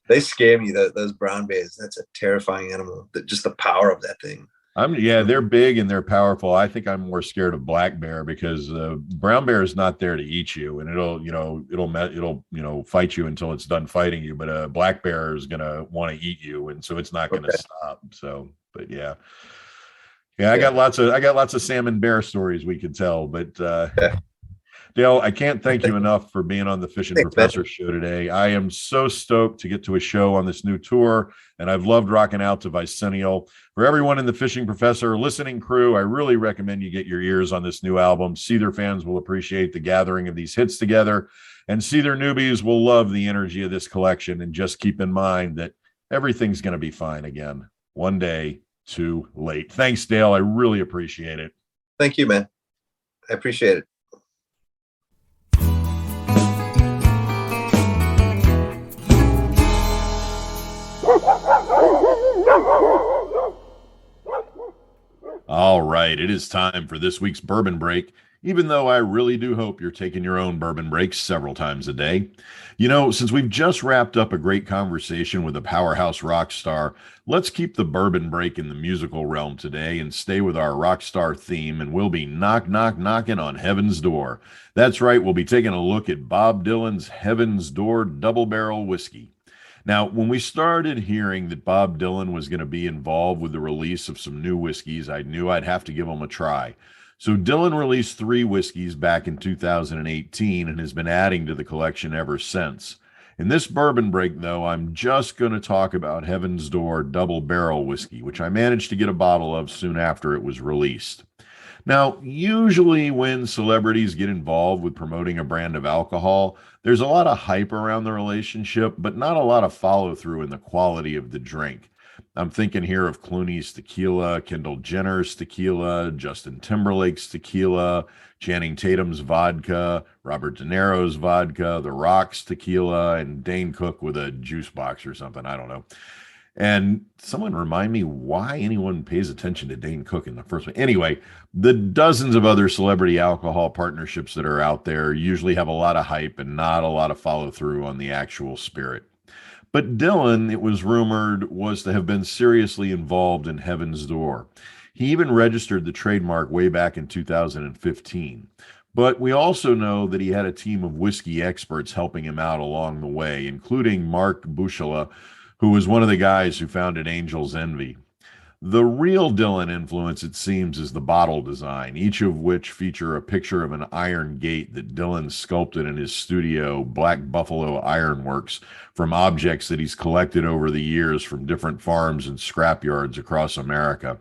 They scare me, those brown bears. That's a terrifying animal. Just the power of that thing. They're big and they're powerful. I think I'm more scared of black bear because brown bear is not there to eat you, and it'll fight you until it's done fighting you. But a black bear is going to want to eat you, and so it's not going to stop. So, but yeah. I got lots of salmon bear stories we could tell, but Dale, I can't thank you enough for being on the Fishing Professor show today. I am so stoked to get to a show on this new tour, and I've loved rocking out to Vicennial. For everyone in the Fishing Professor listening crew, I really recommend you get your ears on this new album. Seether fans will appreciate the gathering of these hits together, and Seether newbies will love the energy of this collection. And just keep in mind that everything's going to be fine again. One day too late. Thanks, Dale. I really appreciate it. Thank you, man. I appreciate it. All right, it is time for this week's Bourbon Break, even though I really do hope you're taking your own bourbon breaks several times a day. Since we've just wrapped up a great conversation with a powerhouse rock star, let's keep the bourbon break in the musical realm today and stay with our rock star theme, and we'll be knocking on heaven's door. That's right, we'll be taking a look at Bob Dylan's Heaven's Door Double Barrel Whiskey. Now, when we started hearing that Bob Dylan was going to be involved with the release of some new whiskeys, I knew I'd have to give them a try. So Dylan released 3 whiskeys back in 2018 and has been adding to the collection ever since. In this bourbon break, though, I'm just going to talk about Heaven's Door Double Barrel Whiskey, which I managed to get a bottle of soon after it was released. Now, usually when celebrities get involved with promoting a brand of alcohol, there's a lot of hype around the relationship, but not a lot of follow-through in the quality of the drink. I'm thinking here of Clooney's tequila, Kendall Jenner's tequila, Justin Timberlake's tequila, Channing Tatum's vodka, Robert De Niro's vodka, The Rock's tequila, and Dane Cook with a juice box or something. I don't know. And someone remind me why anyone pays attention to Dane Cook in the first place. Anyway, the dozens of other celebrity alcohol partnerships that are out there usually have a lot of hype and not a lot of follow through on the actual spirit. But Dylan, it was rumored, was to have been seriously involved in Heaven's Door. He even registered the trademark way back in 2015. But we also know that he had a team of whiskey experts helping him out along the way, including Mark Bushela, who was one of the guys who founded Angel's Envy. The real Dylan influence, it seems, is the bottle design, each of which feature a picture of an iron gate that Dylan sculpted in his studio, Black Buffalo Ironworks, from objects that he's collected over the years from different farms and scrapyards across America.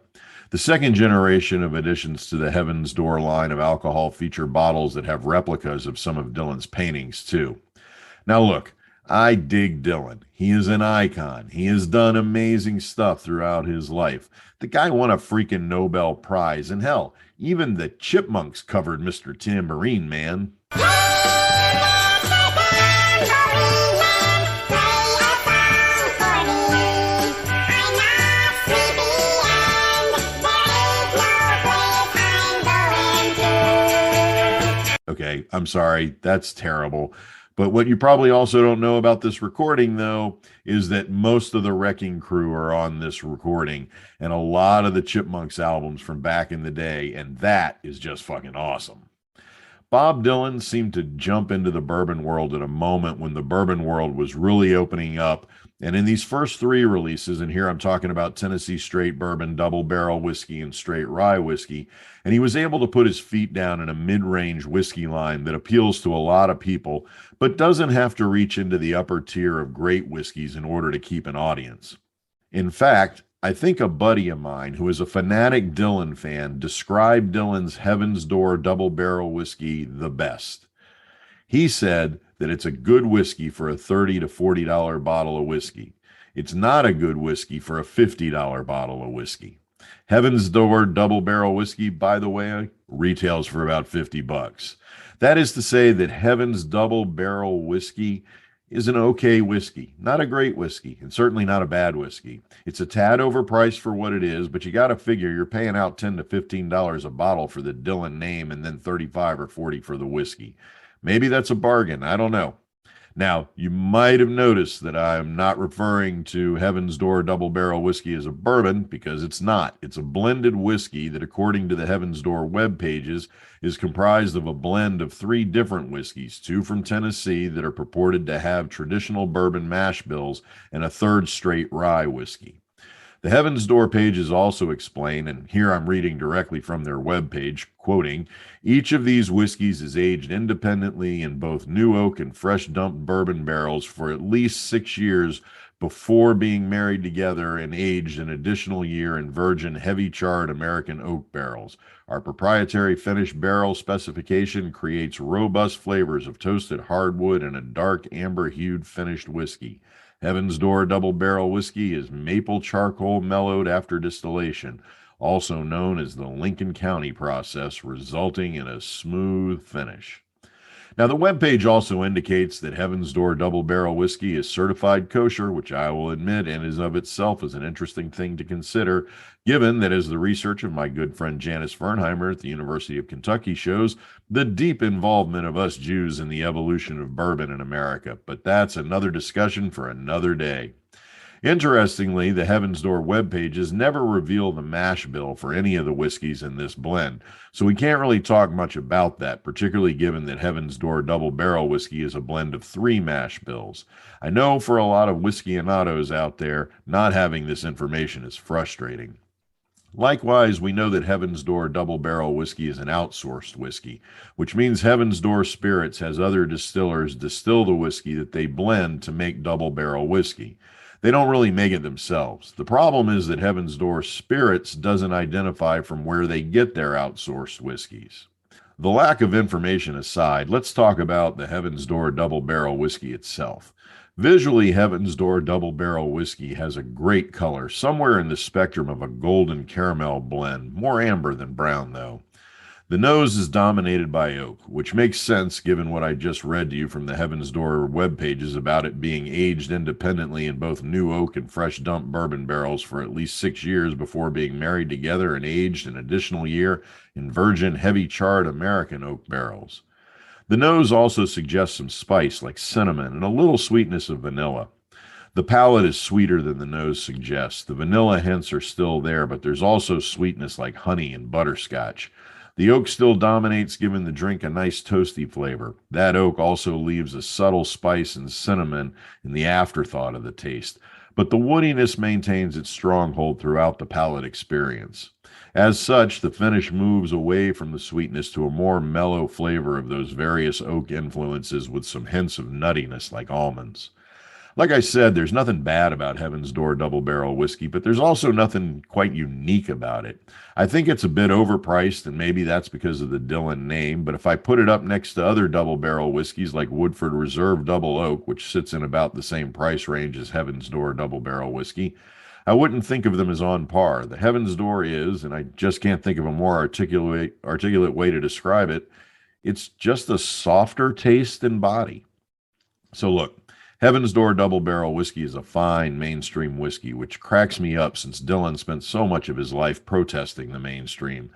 The second generation of additions to the Heaven's Door line of alcohol feature bottles that have replicas of some of Dylan's paintings, too. Now look, I dig Dylan. He is an icon. He has done amazing stuff throughout his life. The guy won a freaking Nobel Prize, and hell, even the Chipmunks covered Mr. Tambourine Man. Okay, I'm sorry, that's terrible. But what you probably also don't know about this recording, though, is that most of the Wrecking Crew are on this recording, and a lot of the Chipmunks albums from back in the day, and that is just fucking awesome. Bob Dylan seemed to jump into the bourbon world at a moment when the bourbon world was really opening up. And in these first three releases, and here I'm talking about Tennessee Straight Bourbon, Double Barrel Whiskey, and Straight Rye Whiskey, and he was able to put his feet down in a mid-range whiskey line that appeals to a lot of people, but doesn't have to reach into the upper tier of great whiskeys in order to keep an audience. In fact, I think a buddy of mine who is a fanatic Dylan fan described Dylan's Heaven's Door Double Barrel Whiskey the best. He said that it's a good whiskey for a $30 to $40 bottle of whiskey. It's not a good whiskey for a $50 bottle of whiskey. Heaven's Door Double Barrel Whiskey, by the way, retails for about $50. That is to say that Heaven's Double Barrel Whiskey is an okay whiskey, not a great whiskey, and certainly not a bad whiskey. It's a tad overpriced for what it is, but you got to figure you're paying out $10 to $15 a bottle for the Dylan name and then $35 or $40 for the whiskey. Maybe that's a bargain. I don't know. Now, you might have noticed that I'm not referring to Heaven's Door Double Barrel Whiskey as a bourbon, because it's not. It's a blended whiskey that, according to the Heaven's Door web pages, is comprised of a blend of 3 different whiskeys, 2 from Tennessee that are purported to have traditional bourbon mash bills, and a 3rd straight rye whiskey. The Heaven's Door pages also explain, and here I'm reading directly from their webpage, quoting, each of these whiskeys is aged independently in both new oak and fresh dumped bourbon barrels for at least 6 years before being married together and aged an additional year in virgin heavy charred American oak barrels. Our proprietary finished barrel specification creates robust flavors of toasted hardwood and a dark amber-hued finished whiskey. Heaven's Door Double Barrel Whiskey is maple charcoal mellowed after distillation, also known as the Lincoln County process, resulting in a smooth finish. Now, the webpage also indicates that Heaven's Door Double Barrel Whiskey is certified kosher, which I will admit in and of itself is an interesting thing to consider, given that, as the research of my good friend Janice Fernheimer at the University of Kentucky shows, the deep involvement of us Jews in the evolution of bourbon in America. But that's another discussion for another day. Interestingly, the Heaven's Door web pages never reveal the mash bill for any of the whiskeys in this blend, so we can't really talk much about that, particularly given that Heaven's Door Double Barrel Whiskey is a blend of 3 mash bills. I know for a lot of whiskey-anatos out there, not having this information is frustrating. Likewise, we know that Heaven's Door Double Barrel Whiskey is an outsourced whiskey, which means Heaven's Door Spirits has other distillers distill the whiskey that they blend to make double barrel whiskey. They don't really make it themselves. The problem is that Heaven's Door Spirits doesn't identify from where they get their outsourced whiskeys. The lack of information aside, let's talk about the Heaven's Door Double Barrel Whiskey itself. Visually, Heaven's Door Double Barrel Whiskey has a great color, somewhere in the spectrum of a golden caramel blend, more amber than brown though. The nose is dominated by oak, which makes sense given what I just read to you from the Heaven's Door web pages about it being aged independently in both new oak and fresh dumped bourbon barrels for at least 6 years before being married together and aged an additional year in virgin heavy charred American oak barrels. The nose also suggests some spice like cinnamon and a little sweetness of vanilla. The palate is sweeter than the nose suggests. The vanilla hints are still there, but there's also sweetness like honey and butterscotch. The oak still dominates, giving the drink a nice toasty flavor. That oak also leaves a subtle spice and cinnamon in the afterthought of the taste, but the woodiness maintains its stronghold throughout the palate experience. As such, the finish moves away from the sweetness to a more mellow flavor of those various oak influences with some hints of nuttiness like almonds. Like I said, there's nothing bad about Heaven's Door Double Barrel Whiskey, but there's also nothing quite unique about it. I think it's a bit overpriced, and maybe that's because of the Dylan name, but if I put it up next to other double barrel whiskeys like Woodford Reserve Double Oak, which sits in about the same price range as Heaven's Door Double Barrel Whiskey, I wouldn't think of them as on par. The Heaven's Door is, and I just can't think of a more articulate way to describe it, it's just a softer taste and body. So look, Heaven's Door Double Barrel Whiskey is a fine mainstream whiskey, which cracks me up since Dylan spent so much of his life protesting the mainstream.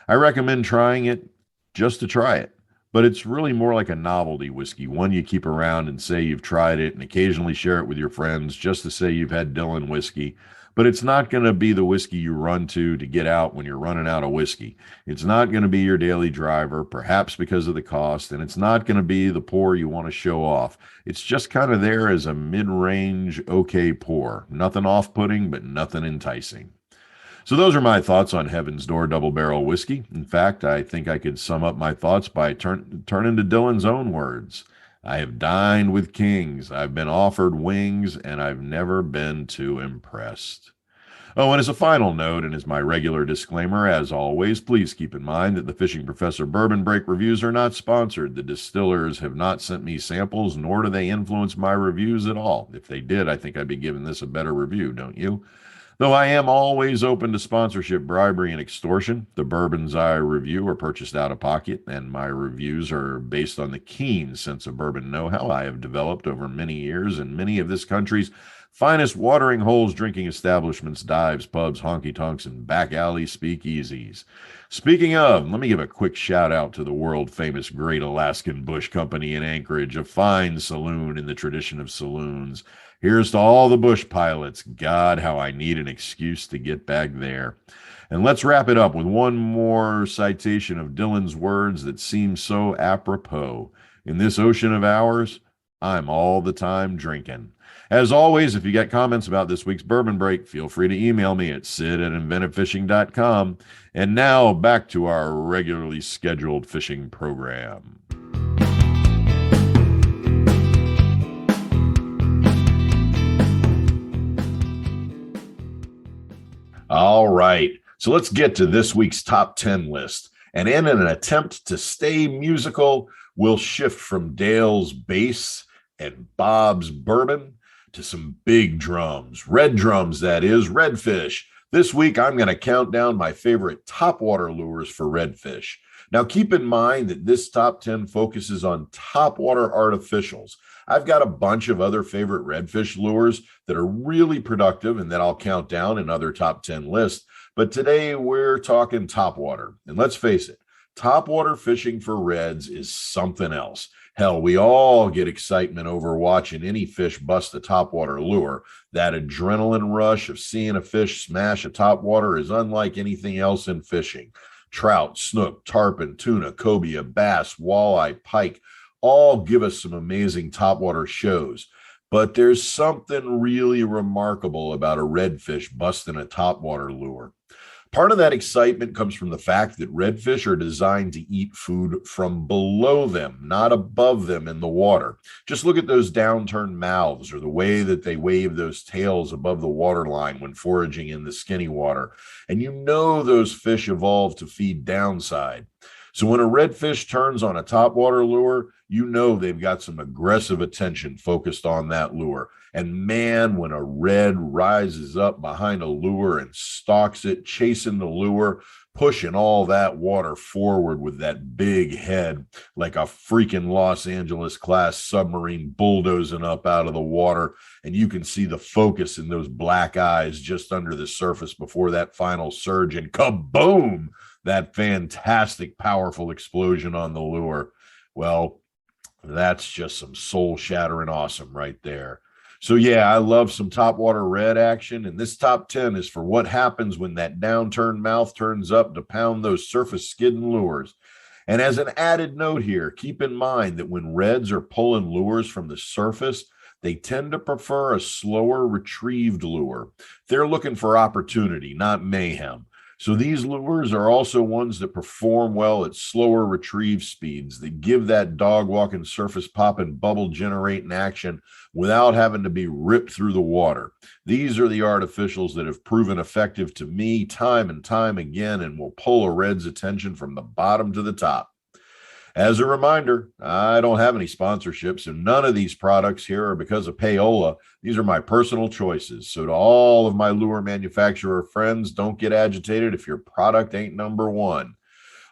I recommend trying it just to try it, but it's really more like a novelty whiskey, one you keep around and say you've tried it and occasionally share it with your friends just to say you've had Dylan whiskey. But it's not going to be the whiskey you run to get out when you're running out of whiskey. It's not going to be your daily driver, perhaps because of the cost, and it's not going to be the pour you want to show off. It's just kind of there as a mid-range, okay pour. Nothing off-putting, but nothing enticing. So those are my thoughts on Heaven's Door Double Barrel Whiskey. In fact, I think I could sum up my thoughts by turning to Dylan's own words. I have dined with kings, I've been offered wings, and I've never been too impressed. Oh, and as a final note, and as my regular disclaimer, as always, please keep in mind that the Fishing Professor Bourbon Break reviews are not sponsored. The distillers have not sent me samples, nor do they influence my reviews at all. If they did, I think I'd be giving this a better review, don't you? Though I am always open to sponsorship, bribery, and extortion, the bourbons I review are purchased out of pocket, and my reviews are based on the keen sense of bourbon know-how I have developed over many years in many of this country's finest watering holes, drinking establishments, dives, pubs, honky-tonks, and back alley speakeasies. Speaking of, let me give a quick shout-out to the world-famous Great Alaskan Bush Company in Anchorage, a fine saloon in the tradition of saloons. Here's to all the bush pilots. God, how I need an excuse to get back there. And let's wrap it up with one more citation of Dylan's words that seem so apropos. In this ocean of ours, I'm all the time drinking. As always, if you got comments about this week's Bourbon Break, feel free to email me at sid@inventivefishing.com. And now back to our regularly scheduled fishing program. All right, so let's get to this week's top 10 list. And in an attempt to stay musical, we'll shift from Dale's bass and Bob's bourbon to some big drums, red drums, that is, redfish. This week, I'm going to count down my favorite topwater lures for redfish. Now, keep in mind that this top 10 focuses on topwater artificials. I've got a bunch of other favorite redfish lures that are really productive and that I'll count down in other top 10 lists. But today we're talking topwater. And let's face it, topwater fishing for reds is something else. Hell, we all get excitement over watching any fish bust a topwater lure. That adrenaline rush of seeing a fish smash a topwater is unlike anything else in fishing. Trout, snook, tarpon, tuna, cobia, bass, walleye, pike, all give us some amazing topwater shows. But there's something really remarkable about a redfish busting a topwater lure. Part of that excitement comes from the fact that redfish are designed to eat food from below them, not above them in the water. Just look at those downturned mouths or the way that they wave those tails above the waterline when foraging in the skinny water. And you know those fish evolved to feed downside. So when a redfish turns on a topwater lure, you know they've got some aggressive attention focused on that lure. And man, when a red rises up behind a lure and stalks it, chasing the lure, pushing all that water forward with that big head like a freaking Los Angeles class submarine bulldozing up out of the water. And you can see the focus in those black eyes just under the surface before that final surge, and kaboom, that fantastic, powerful explosion on the lure. Well, that's just some soul-shattering awesome right there. So yeah, I love some topwater red action, and this top 10 is for what happens when that downturned mouth turns up to pound those surface skidding lures. And as an added note here, keep in mind that when reds are pulling lures from the surface, they tend to prefer a slower retrieved lure. They're looking for opportunity, not mayhem. So these lures are also ones that perform well at slower retrieve speeds that give that dog walking, surface popping, bubble generating action without having to be ripped through the water. These are the artificials that have proven effective to me time and time again and will pull a red's attention from the bottom to the top. As a reminder, I don't have any sponsorships, and none of these products here are because of payola. These are my personal choices. So to all of my lure manufacturer friends, don't get agitated if your product ain't number one.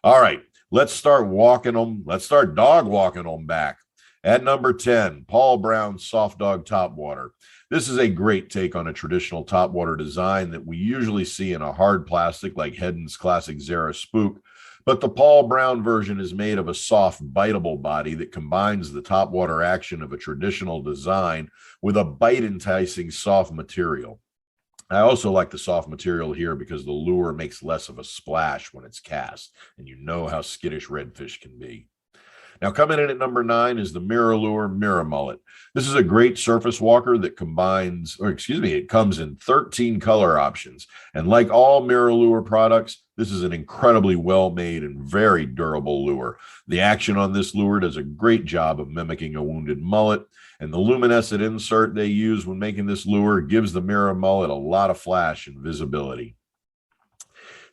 All right, let's start walking them. Let's start dog walking them back. At number 10, Paul Brown's Soft Dog Topwater. This is a great take on a traditional topwater design that we usually see in a hard plastic like Heddon's classic Zara Spook. But the Paul Brown version is made of a soft, biteable body that combines the topwater action of a traditional design with a bite-enticing soft material. I also like the soft material here because the lure makes less of a splash when it's cast, and you know how skittish redfish can be. Now, coming in at number 9 is the Mirror Lure Mirror Mullet. This is a great surface walker that it comes in 13 color options. And like all Mirror Lure products, this is an incredibly well-made and very durable lure. The action on this lure does a great job of mimicking a wounded mullet, and the luminescent insert they use when making this lure gives the Mirror Mullet a lot of flash and visibility.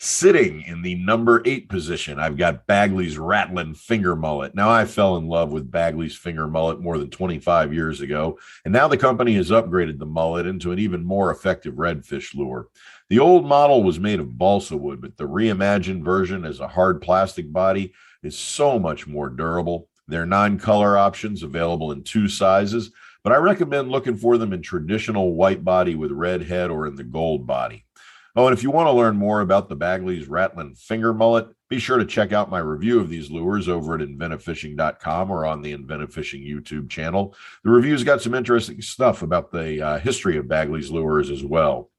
Sitting in the number 8 position, I've got Bagley's Rattling Finger Mullet. Now, I fell in love with Bagley's Finger Mullet more than 25 years ago, and now the company has upgraded the mullet into an even more effective redfish lure. The old model was made of balsa wood, but the reimagined version as a hard plastic body is so much more durable. There are 9 color options available in 2 sizes, but I recommend looking for them in traditional white body with red head or in the gold body. Oh, and if you want to learn more about the Bagley's Rattling Finger Mullet, be sure to check out my review of these lures over at inventivefishing.com or on the Inventive Fishing YouTube channel. The review's got some interesting stuff about the history of Bagley's lures as well.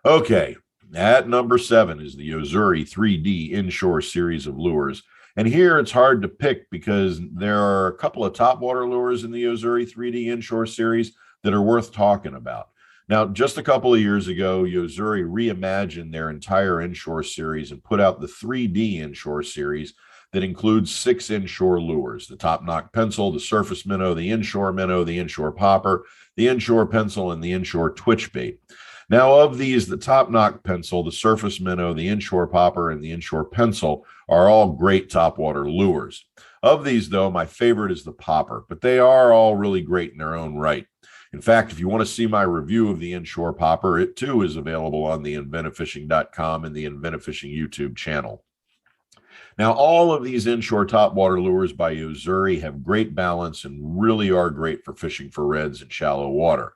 Okay, at number 7 is the Yo-Zuri 3D Inshore series of lures. And here it's hard to pick because there are a couple of topwater lures in the Yo-Zuri 3D Inshore series that are worth talking about. Now, just a couple of years ago, Yo-Zuri reimagined their entire Inshore series and put out the 3D Inshore series that includes 6 inshore lures: the Top Knock Pencil, the Surface Minnow, the Inshore Popper, the Inshore Pencil, and the Inshore Twitch Bait. Now, of these, the Top Knock Pencil, the Surface Minnow, the Inshore Popper, and the Inshore Pencil are all great topwater lures. Of these, though, my favorite is the Popper, but they are all really great in their own right. In fact, if you want to see my review of the Inshore Popper, it too is available on the inventivefishing.com and the Inventive Fishing YouTube channel. Now, all of these inshore topwater lures by Yo-Zuri have great balance and really are great for fishing for reds in shallow water.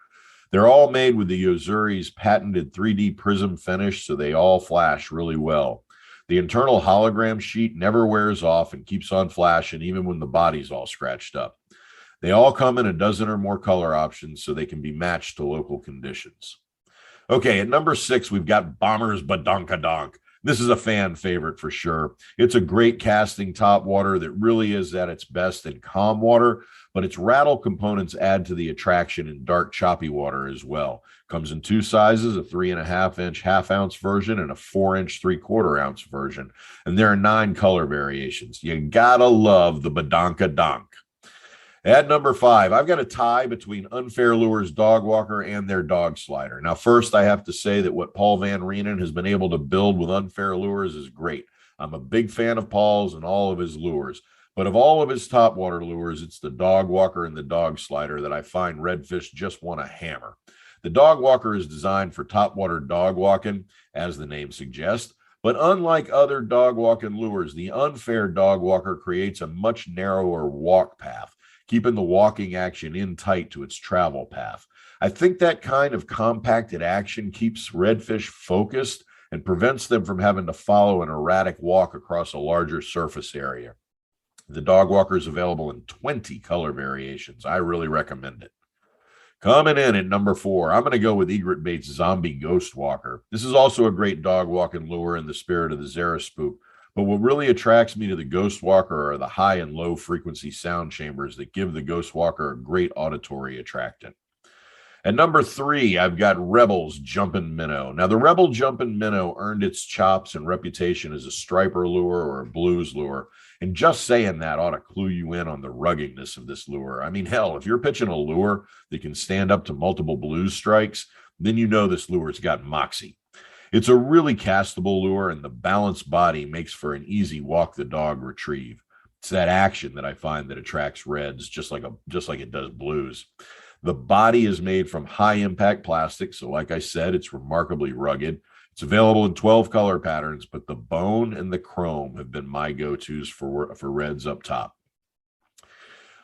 They're all made with the Yo-Zuri's patented 3D prism finish, so they all flash really well. The internal hologram sheet never wears off and keeps on flashing even when the body's all scratched up. They all come in a dozen or more color options so they can be matched to local conditions. Okay, at number 6, we've got Bomber's Badonkadonk. This is a fan favorite for sure. It's a great casting topwater that really is at its best in calm water, but its rattle components add to the attraction in dark, choppy water as well. Comes in 2 sizes, a 3.5-inch half-ounce version and a 4-inch 3/4-ounce version. And there are 9 color variations. You gotta love the Badonkadonk. At number 5, I've got a tie between Unfair Lures Dog Walker and their Dog Slider. Now, first, I have to say that what Paul Van Reenen has been able to build with Unfair Lures is great. I'm a big fan of Paul's and all of his lures. But of all of his topwater lures, it's the Dog Walker and the Dog Slider that I find redfish just want to hammer. The Dog Walker is designed for topwater dog walking, as the name suggests. But unlike other dog walking lures, the Unfair Dog Walker creates a much narrower walk path, keeping the walking action in tight to its travel path. I think that kind of compacted action keeps redfish focused and prevents them from having to follow an erratic walk across a larger surface area. The Dog Walker is available in 20 color variations. I really recommend it. Coming in at number 4, I'm going to go with Egret Bait's Zombie Ghost Walker. This is also a great dog walking lure in the spirit of the Zara Spook. But what really attracts me to the Ghost Walker are the high and low frequency sound chambers that give the Ghost Walker a great auditory attractant. At number 3, I've got Rebel's Jumpin' Minnow. Now, the Rebel Jumpin' Minnow earned its chops and reputation as a striper lure or a blues lure. And just saying that ought to clue you in on the ruggedness of this lure. I mean, hell, if you're pitching a lure that can stand up to multiple blues strikes, then you know this lure's got moxie. It's a really castable lure, and the balanced body makes for an easy walk the dog retrieve. It's that action that I find that attracts reds just like it does blues. The body is made from high impact plastic, so like I said, it's remarkably rugged. It's available in 12 color patterns, but the bone and the chrome have been my go-tos for reds up top.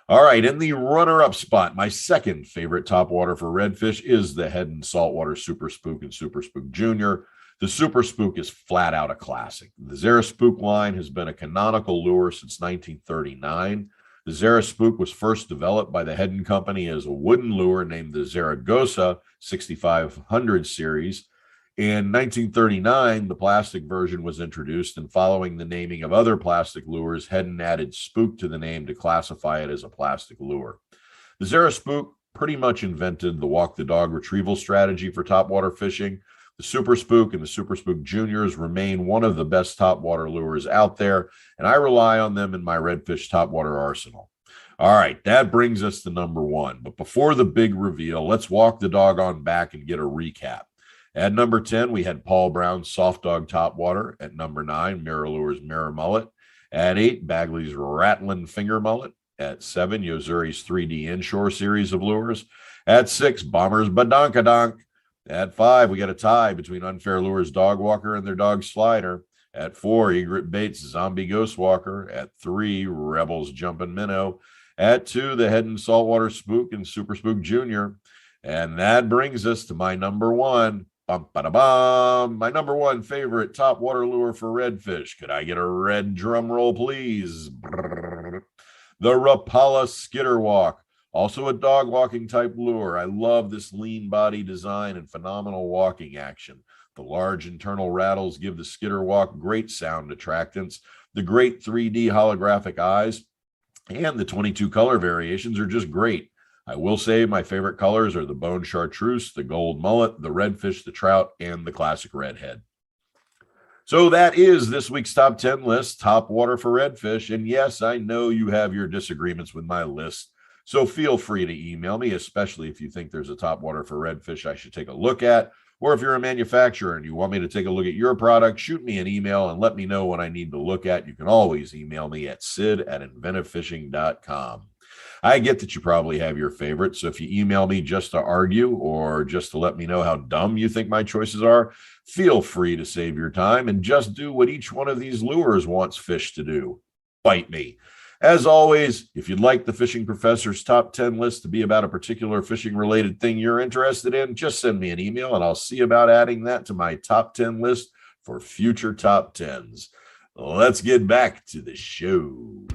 All right, in the runner-up spot, my second favorite topwater for redfish is the Head and Saltwater Super Spook and Super Spook Junior. The Super Spook is flat out a classic. The Zara Spook line has been a canonical lure since 1939. The Zara Spook was first developed by the Head & Company as a wooden lure named the Zaragoza 6500 series. In 1939, the plastic version was introduced, and following the naming of other plastic lures, Head & added Spook to the name to classify it as a plastic lure. The Zara Spook pretty much invented the walk the dog retrieval strategy for topwater fishing. The Super Spook and the Super Spook Juniors remain one of the best topwater lures out there, and I rely on them in my redfish topwater arsenal. All right, that brings us to number 1. But before the big reveal, let's walk the dog on back and get a recap. At number 10, we had Paul Brown's Soft Dog Topwater. At number 9, Mirror Lure's Mirror Mullet. At 8, Bagley's Rattling Finger Mullet. At 7, Yozuri's 3D Inshore series of lures. At 6, Bomber's Badonkadonk. At 5, we got a tie between Unfair Lures Dog Walker and their Dog Slider. At 4, Egret Baits Zombie Ghost Walker. At 3, Rebel's Jumpin' Minnow. At 2, the Head and Saltwater Spook and Super Spook Junior. And that brings us to my number 1. My number 1 favorite topwater lure for redfish. Could I get a red drum roll, please? The Rapala Skitter Walk. Also a dog walking type lure. I love this lean body design and phenomenal walking action. The large internal rattles give the Skitter Walk great sound attractants. The great 3D holographic eyes and the 22 color variations are just great. I will say my favorite colors are the bone chartreuse, the gold mullet, the redfish, the trout, and the classic redhead. So that is this week's top 10 list, top water for redfish. And yes, I know you have your disagreements with my list. So feel free to email me, especially if you think there's a top water for redfish I should take a look at. Or if you're a manufacturer and you want me to take a look at your product, shoot me an email and let me know what I need to look at. You can always email me at sid@inventivefishing.com. I get that you probably have your favorites, so if you email me just to argue or just to let me know how dumb you think my choices are, feel free to save your time and just do what each one of these lures wants fish to do. Bite me. As always, if you'd like the Fishing Professor's top 10 list to be about a particular fishing-related thing you're interested in, just send me an email and I'll see about adding that to my top 10 list for future top 10s. Let's get back to the show.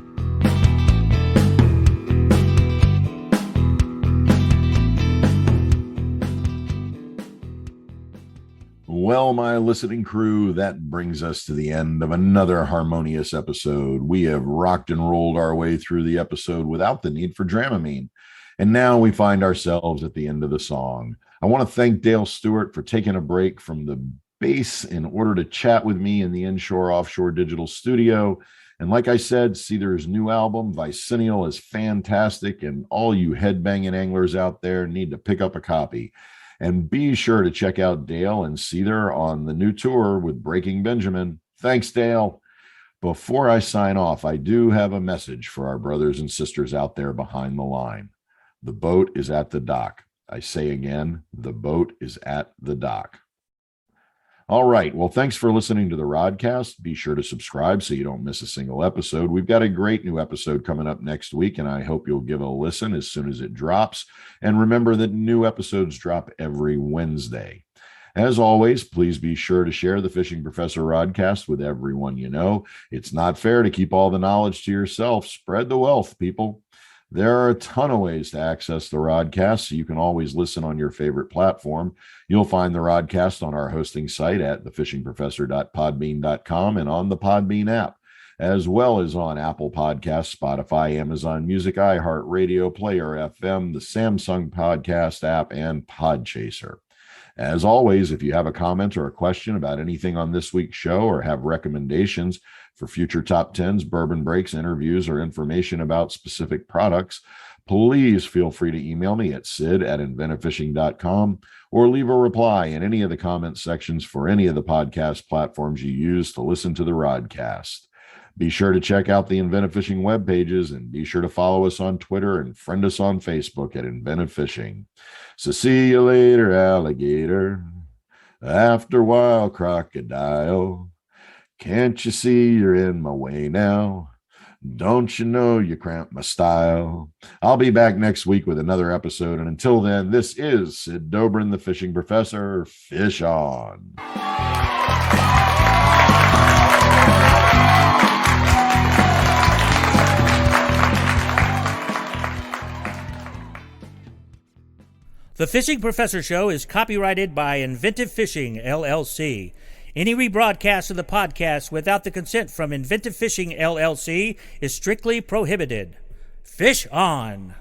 Well, my listening crew, that brings us to the end of another harmonious episode. We have rocked and rolled our way through the episode without the need for Dramamine. And now we find ourselves at the end of the song. I want to thank Dale Stewart for taking a break from the bass in order to chat with me in the Inshore Offshore Digital Studio. And like I said, Seether's new album, Vicinial, is fantastic, and all you headbanging anglers out there need to pick up a copy. And be sure to check out Dale and Seether on the new tour with Breaking Benjamin. Thanks, Dale. Before I sign off, I do have a message for our brothers and sisters out there behind the line. The boat is at the dock. I say again, the boat is at the dock. All right. Well, thanks for listening to the Rodcast. Be sure to subscribe so you don't miss a single episode. We've got a great new episode coming up next week, and I hope you'll give it a listen as soon as it drops. And remember that new episodes drop every Wednesday. As always, please be sure to share the Fishing Professor Rodcast with everyone you know. It's not fair to keep all the knowledge to yourself. Spread the wealth, people. There are a ton of ways to access the Rodcast, so you can always listen on your favorite platform. You'll find the Rodcast on our hosting site at thefishingprofessor.podbean.com and on the Podbean app. as well as on Apple Podcasts, Spotify, Amazon Music, iHeartRadio, Player FM, the Samsung Podcast app, and Podchaser. As always, if you have a comment or a question about anything on this week's show or have recommendations for future top 10s, bourbon breaks, interviews, or information about specific products, please feel free to email me at sid@inventivefishing.com or leave a reply in any of the comment sections for any of the podcast platforms you use to listen to the Rodcast. Be sure to check out the Inventive Fishing web pages and be sure to follow us on Twitter and friend us on Facebook at Inventive Fishing. So see you later, alligator. After a while, crocodile. Can't you see you're in my way now? Don't you know you cramp my style? I'll be back next week with another episode. And until then, this is Sid Dobrin, the fishing professor. Fish on. The Fishing Professor Show is copyrighted by Inventive Fishing, LLC. Any rebroadcast of the podcast without the consent from Inventive Fishing, LLC is strictly prohibited. Fish on!